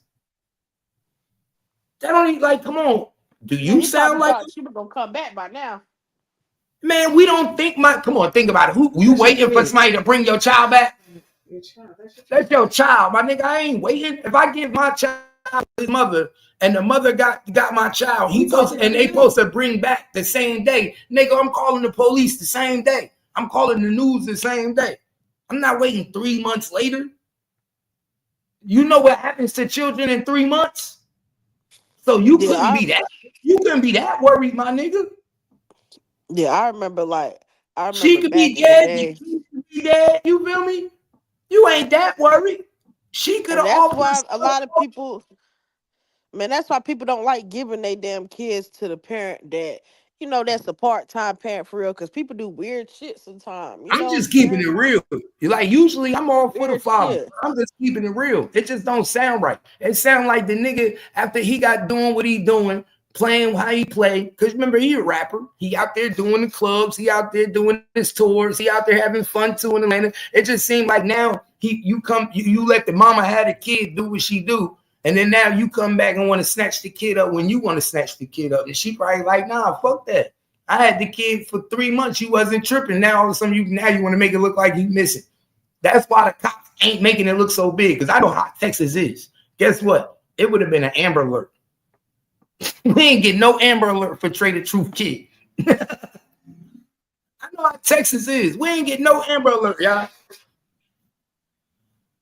That don't even, like, come on. Do you sound like she was gonna come back by now? Man, we don't think come on, think about it. Who you waiting for somebody to bring your child back? That's your child, my nigga. I ain't waiting. If I give my child to his mother and the mother got my child, they supposed to bring back the same day. Nigga, I'm calling the police the same day. I'm calling the news the same day. I'm not waiting 3 months later. You know what happens to children in 3 months? So you couldn't be that worried, my nigga. Yeah, I remember she could be dead. You feel me? You ain't that worried. She could have. That's why a lot of people, man, that's why people don't like giving their damn kids to the parent that, that's a part-time parent for real, because people do weird shit sometimes. I'm just keeping it real. Like, usually I'm all for the father. I'm just keeping it real. It just don't sound right. It sound like the nigga, after he got doing what he doing, playing how he play, because remember, he a rapper. He out there doing the clubs. He out there doing his tours. He out there having fun too in Atlanta. It just seemed like now you let the mama have a kid do what she do. And then now you come back and want to snatch the kid up when you want to snatch the kid up. And she probably like, nah, fuck that. I had the kid for 3 months. You wasn't tripping. Now all of a sudden you want to make it look like he's missing. That's why the cops ain't making it look so big. Because I know how Texas is. Guess what? It would have been an Amber Alert. We ain't get no Amber Alert for Trey the Truth kid. I know how Texas is. We ain't get no Amber Alert, y'all.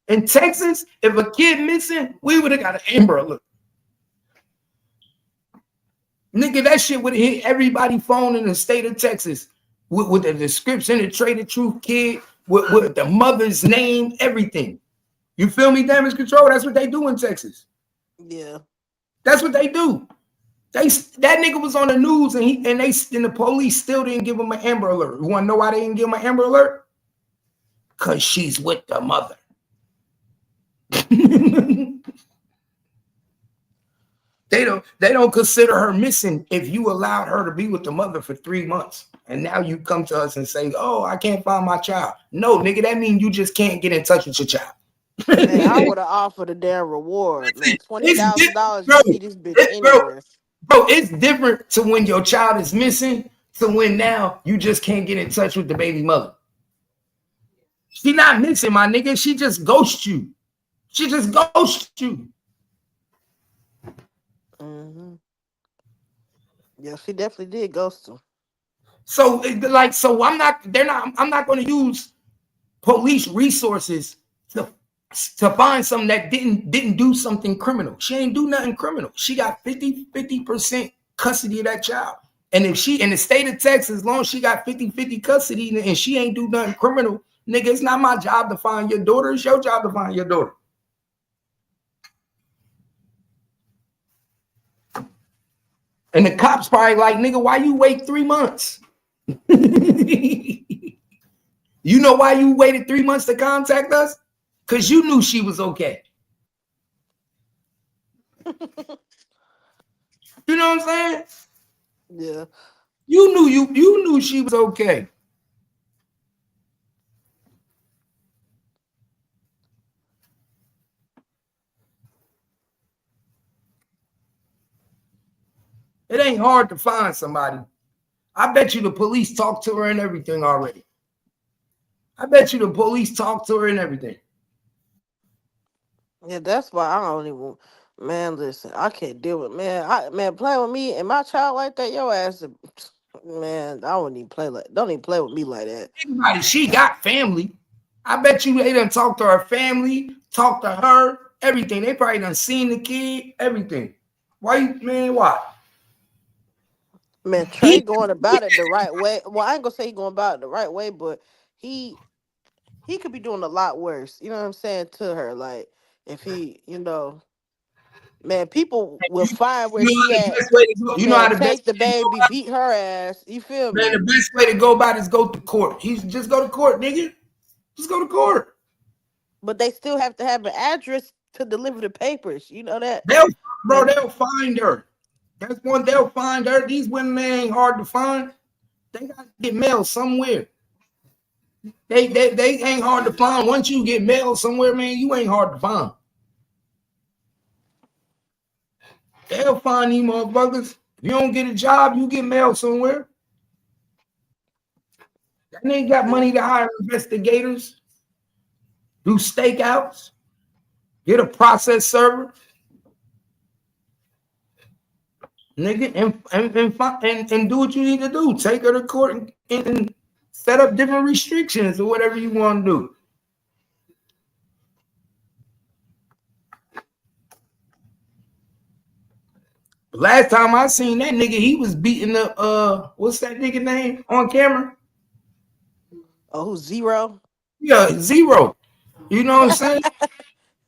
In Texas, if a kid missing, we would have got an Amber Alert. Nigga, that shit would have hit everybody's phone in the state of Texas with the description, the Trey the Truth kid, with the mother's name, everything. You feel me? Damage control. That's what they do in Texas. Yeah, that's what they do. That nigga was on the news and the police still didn't give him an Amber Alert. You want to know why they didn't give him an Amber Alert? Because she's with the mother. They don't consider her missing if you allowed her to be with the mother for 3 months. And now you come to us and say, oh, I can't find my child. No, nigga, that means you just can't get in touch with your child. Man, I would have offered a damn reward, man. $20,000 to see this bitch anywhere. Bro, it's different to when your child is missing to when now you just can't get in touch with the baby mother. She not missing, my nigga. She just ghosts you. She just ghosts you. Mm-hmm. Yeah, she definitely did ghost him. So I'm not going to use police resources to find something that didn't do something criminal. She ain't do nothing criminal. She got 50% custody of that child. And if she in the state of Texas, as long as she got 50-50 custody and she ain't do nothing criminal, nigga, it's not my job to find your daughter. It's your job to find your daughter. And the cops probably like, nigga, why you wait 3 months? You know why you waited 3 months to contact us? Because you knew she was okay. You know what I'm saying? Yeah. You knew she was okay. It ain't hard to find somebody. I bet you the police talk to her and everything already. I bet you the police talk to her and everything. Yeah, that's why I don't even. Man, listen, I can't deal with man playing with me and my child like that. Your ass, man, I don't even play like. Don't even play with me like that. Anybody, she got family. I bet you they done talk to her family, talk to her, everything. They probably done seen the kid, everything. Why, man? Why? Man, Trey He, going about it the right way. Well, I ain't gonna say he going about it the right way, but he he could be doing a lot worse. You know what I'm saying to her, like if he, man, people will find where you know she how the at. best way to go. You know how Man, the best take the way to go baby, about beat her ass. You feel it? Man, me? the best way to go about it is go to court. He's just go to court, nigga. Just go to court. But they still have to have an address to deliver the papers. You know that, They'll, bro, man. they'll find her. That's one. They'll find her. These women, they ain't hard to find. They got to get mail somewhere. They ain't hard to find. Once you get mail somewhere, man, you ain't hard to find. They'll find these motherfuckers. If you don't get a job, you get mail somewhere. That nigga got money to hire investigators, do stakeouts, get a process server, nigga, and do what you need to do. Take her to court and set up different restrictions or whatever you want to do. Last time I seen that nigga, he was beating the what's that nigga name on camera? Oh, who's Zero? Yeah, Zero. You know what I'm saying?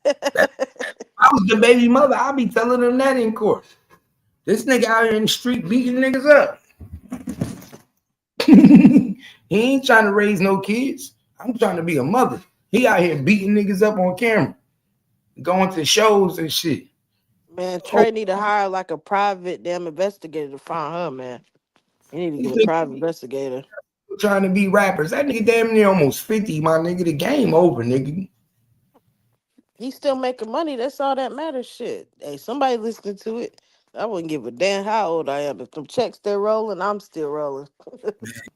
I was the baby mother. I'll be telling them that in court. This nigga out here in the street beating niggas up. He ain't trying to raise no kids. I'm trying to be a mother. He out here beating niggas up on camera, going to shows and shit. Man, Oh, Trey need to hire like a private damn investigator to find her, man. You need to he get a private investigator. trying to be rappers. That nigga damn near almost 50, my nigga. The game over, nigga. He's still making money. That's all that matters. Shit. Hey, somebody listening to it. I wouldn't give a damn how old I am. If them checks still rolling, I'm still rolling.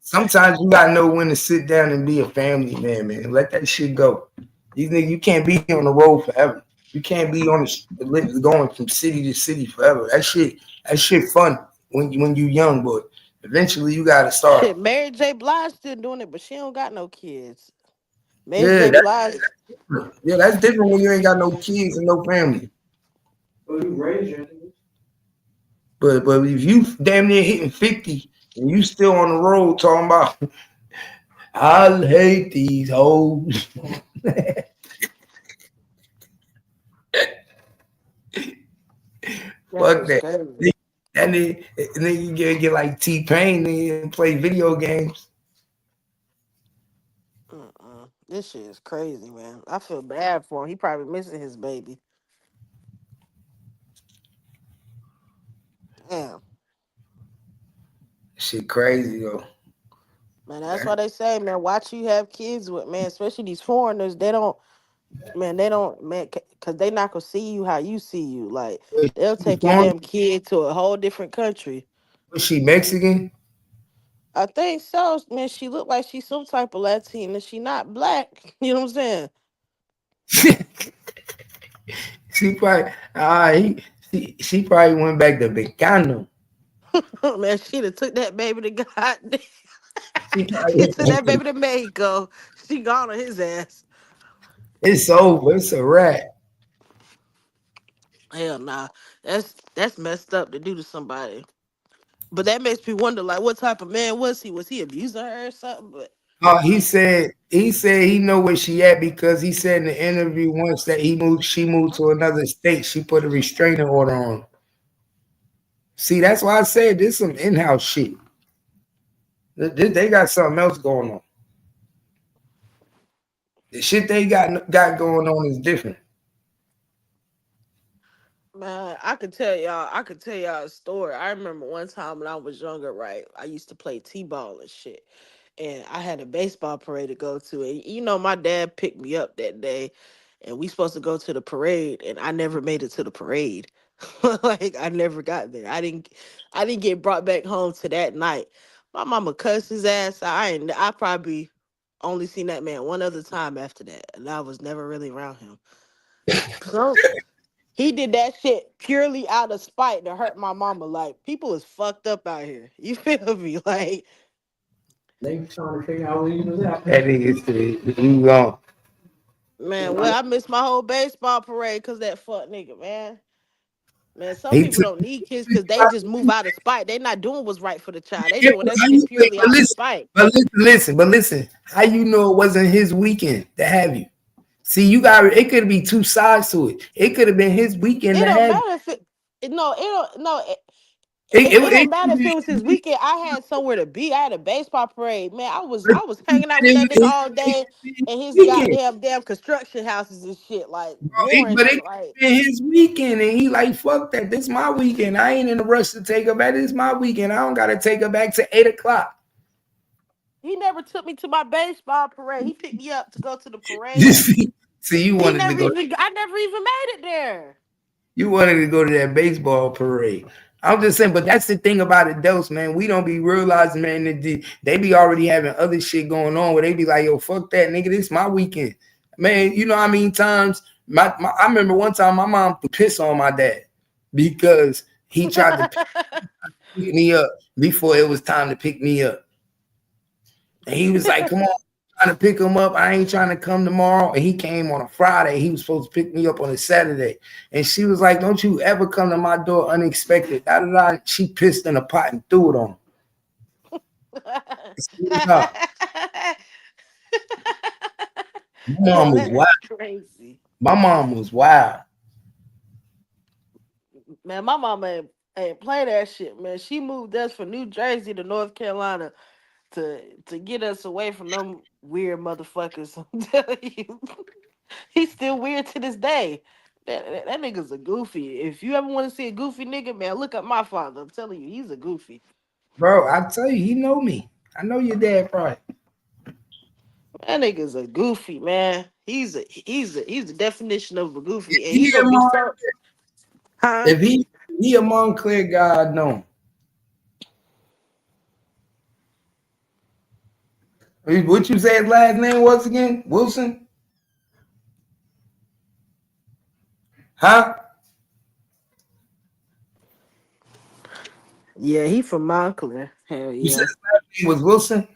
Sometimes you gotta know when to sit down and be a family man, man. Let that shit go. These niggas, you can't be on the road forever. You can't be on the going from city to city forever. That shit fun when you young, but eventually you gotta start. Shit, Mary J. Blige still doing it, but she don't got no kids. Mary Yeah, J. Blige. that's different when you ain't got no kids and no family. But if you damn near hitting 50 and you still on the road talking about I hate these hoes. Fuck that. Crazy. And then you get like T-Pain and play video games. This shit is crazy, man. I feel bad for him. He probably missing his baby. Damn. Shit crazy though. Man, that's why they say, man, watch you have kids with, man, especially these foreigners. They don't, man, because they not going to see you how you see you. Like, they'll take your damn kid to a whole different country. Was she Mexican? I think so, man. She look like she's some type of Latina. She not black. You know what I'm saying? She probably she probably went back to Bicano. Man, she'd have took that baby to God. She He took that baby to Mexico. She gone on his ass. It's over. It's a wrap. Hell nah. That's messed up to do to somebody. But that makes me wonder, like, what type of man was he? Was he abusing her or something? But He said he know where she at because he said in the interview once that she moved to another state. She put a restraining order on. See, that's why I said this some in-house shit. They got something else going on. The shit they got going on is different. man, I could tell y'all a story. I remember one time when I was younger, right? I used to play T-ball and shit. And I had a baseball parade to go to. And my dad picked me up that day and we supposed to go to the parade and I never made it to the parade. Like I never got there. I didn't get brought back home to that night. My mama cussed his ass out. I probably only seen that man one other time after that, and I was never really around him. So he did that shit purely out of spite to hurt my mama. Like people is fucked up out here. You feel me? Like They trying to figure out what he was That happening. nigga said, you gone. man, well I missed my whole baseball parade because that fuck nigga, man. Man, some He people took don't need kids because they just move out of spite. They not doing what's right for the child. They Yeah, doing but that how shit you- purely but out of listen, spite. but listen. How you know it wasn't his weekend to have you? See, you got it. Could be two sides to it. It could have been his weekend It to don't have. matter if it don't It, it don't could matter if be- it was his weekend. I had somewhere to be. I had a baseball parade. Man, I was hanging out with that nigga it- all day it- in his weekend. damn construction houses and shit. Like Bro, boring but shit. it Like been his weekend, and he like, fuck that. This my weekend. I ain't in a rush to take her back. This is my weekend. I don't gotta take her back to 8:00. he never took me to my baseball parade. He picked me up to go to the parade. See, you I wanted to go. never even made it there. You wanted to go to that baseball parade. I'm just saying, but that's the thing about adults, man. We don't be realizing, man, that they be already having other shit going on where they be like, yo, fuck that, nigga. This my weekend. Man, you know how many times I remember one time my mom would piss on my dad because he tried to pick me up before it was time to pick me up. And he was like, come on, I'm trying to pick him up. I ain't trying to come tomorrow. And he came on a Friday. He was supposed to pick me up on a Saturday. And she was like, don't you ever come to my door unexpected. Da, da, da. She pissed in a pot and threw it on him. My mom was wild. Crazy. My mom was wild. Man, my mama ain't play that shit, man. She moved us from New Jersey to North Carolina to get us away from them weird motherfuckers. I'm telling you. He's still weird to this day. That nigga's a goofy. If you ever want to see a goofy nigga, man, look up my father. I'm telling you, he's a goofy. Bro, I tell you, he know me. I know your dad probably. That nigga's a goofy, man. He's the definition of a goofy. And He he gonna be among- so huh? If he a Montclair guy, I know him. What you say his last name was again? Wilson? Huh? Yeah, he from Montclair. Hell You said yeah. his last name was Wilson?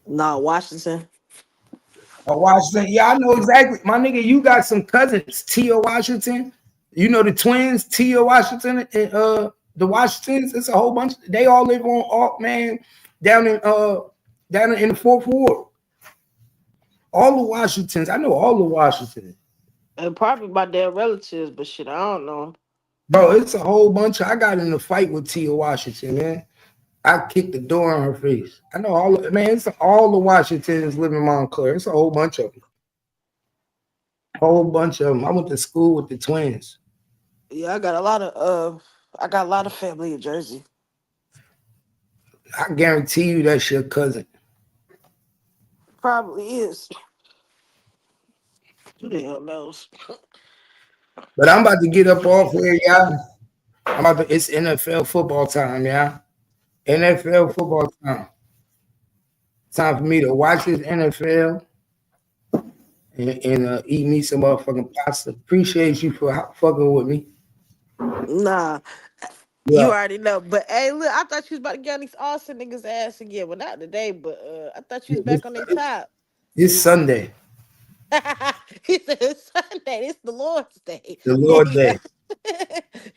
Nah, Washington. Or Washington? Yeah, I know exactly. My nigga, you got some cousins. Tia Washington. You know the twins, Tia Washington and the Washingtons. It's a whole bunch. They all live on down in the Fourth Ward. All the Washingtons. I know all the Washingtons. And probably my damn relatives, but shit, I don't know. Bro, it's a whole bunch. I got in a fight with Tia Washington, man. I kicked the door in her face. I know it's all the Washingtons live in Montclair. It's a whole bunch of them. Whole bunch of them. I went to school with the twins. Yeah, I got a lot of family in Jersey. I guarantee you that's your cousin. Probably is. Who the hell knows? But I'm about to get up off here, y'all. It's NFL football time, y'all. NFL football time. Time for me to watch this NFL and eat me some motherfucking pasta. Appreciate you for fucking with me. Nah, Yeah. you already know. But hey, look, I thought you was about to get on these Austin niggas' ass again. Well, not today, but I thought you was back on their top. It's Sunday. He said it's Sunday. It's the Lord's Day. The Lord's Day.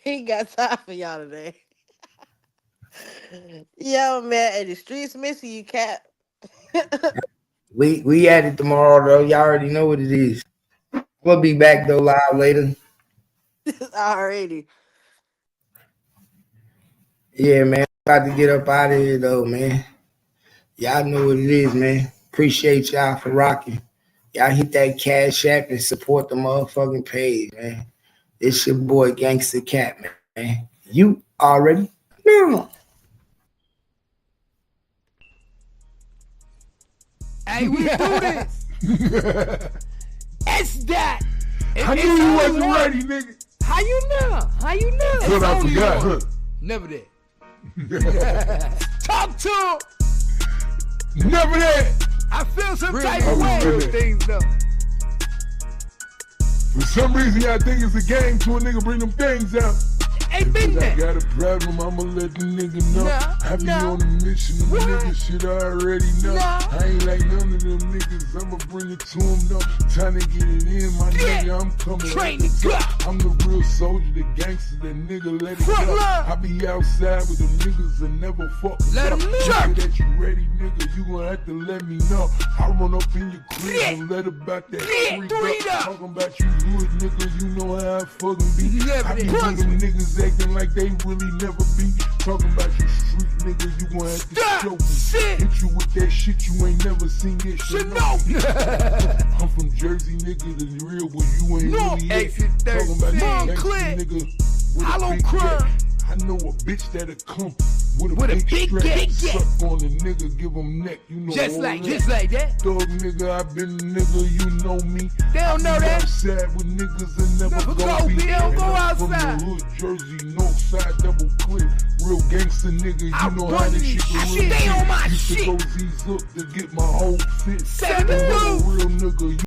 He ain't got time for y'all today. Yo, man, and the streets missing you, Cap. We at it tomorrow, though. Y'all already know what it is. We'll be back though live later. Already. Yeah, man. About to get up out of here though, man. Y'all know what it is, man. Appreciate y'all for rocking. Y'all hit that Cash App and support the motherfucking page, man. It's your boy Gangsta Cat, man. You already know. Hey, we do this. It's that. I knew you wasn't ready, nigga. How you know? How you know? But It's I only forgot, one. huh? Never that. Talk to him. Never that. I feel some Really? type I of was way feeling with it. things though. For some reason, y'all think it's a game to a nigga bring them things out. Ain't been If I that. got a problem, I'ma let the nigga know. Nah, I be nah. on a mission, the What? nigga shit I already know. Nah. I ain't like none of them niggas, I'ma bring it to them though. Time to get it in, my Yeah. nigga, I'm coming. Train like to a go. top. I'm the real soldier, the gangster, the nigga, let it Front go. line. I be outside with them niggas and never fuck. Let up. 'em You know. say that you ready, nigga, you gon' have to let me know. I run up in your crib Yeah. and let about that Yeah, freak three up. up. Talking about you good, nigga, you know how I fucking be. Never I be that. with them niggas acting like they really never be. Talking about you street nigga, you gon' have to Stop. show me. Shit. Hit you with that shit you ain't never seen this shit. Should know. I'm from Jersey, nigga, the real one, you ain't No, really it. exit Talking about 36. you gangsta Clint. nigga with Hollow a big crime. gat. I know a bitch that'll come with a With a big big strap. gat. Suck on a nigga, give him neck, you know Just all like that. that. Dog nigga, I been a nigga, you know me. They don't know I be that. outside with niggas and never Never go go be. be, they don't And go I'm from outside. the hood, Jersey, north side, double clip. Real gangster nigga, you I know how run this this shit shit. can Stay on my Used to shit. go Z's up to get my whole fit. 72. I'm a real nigga.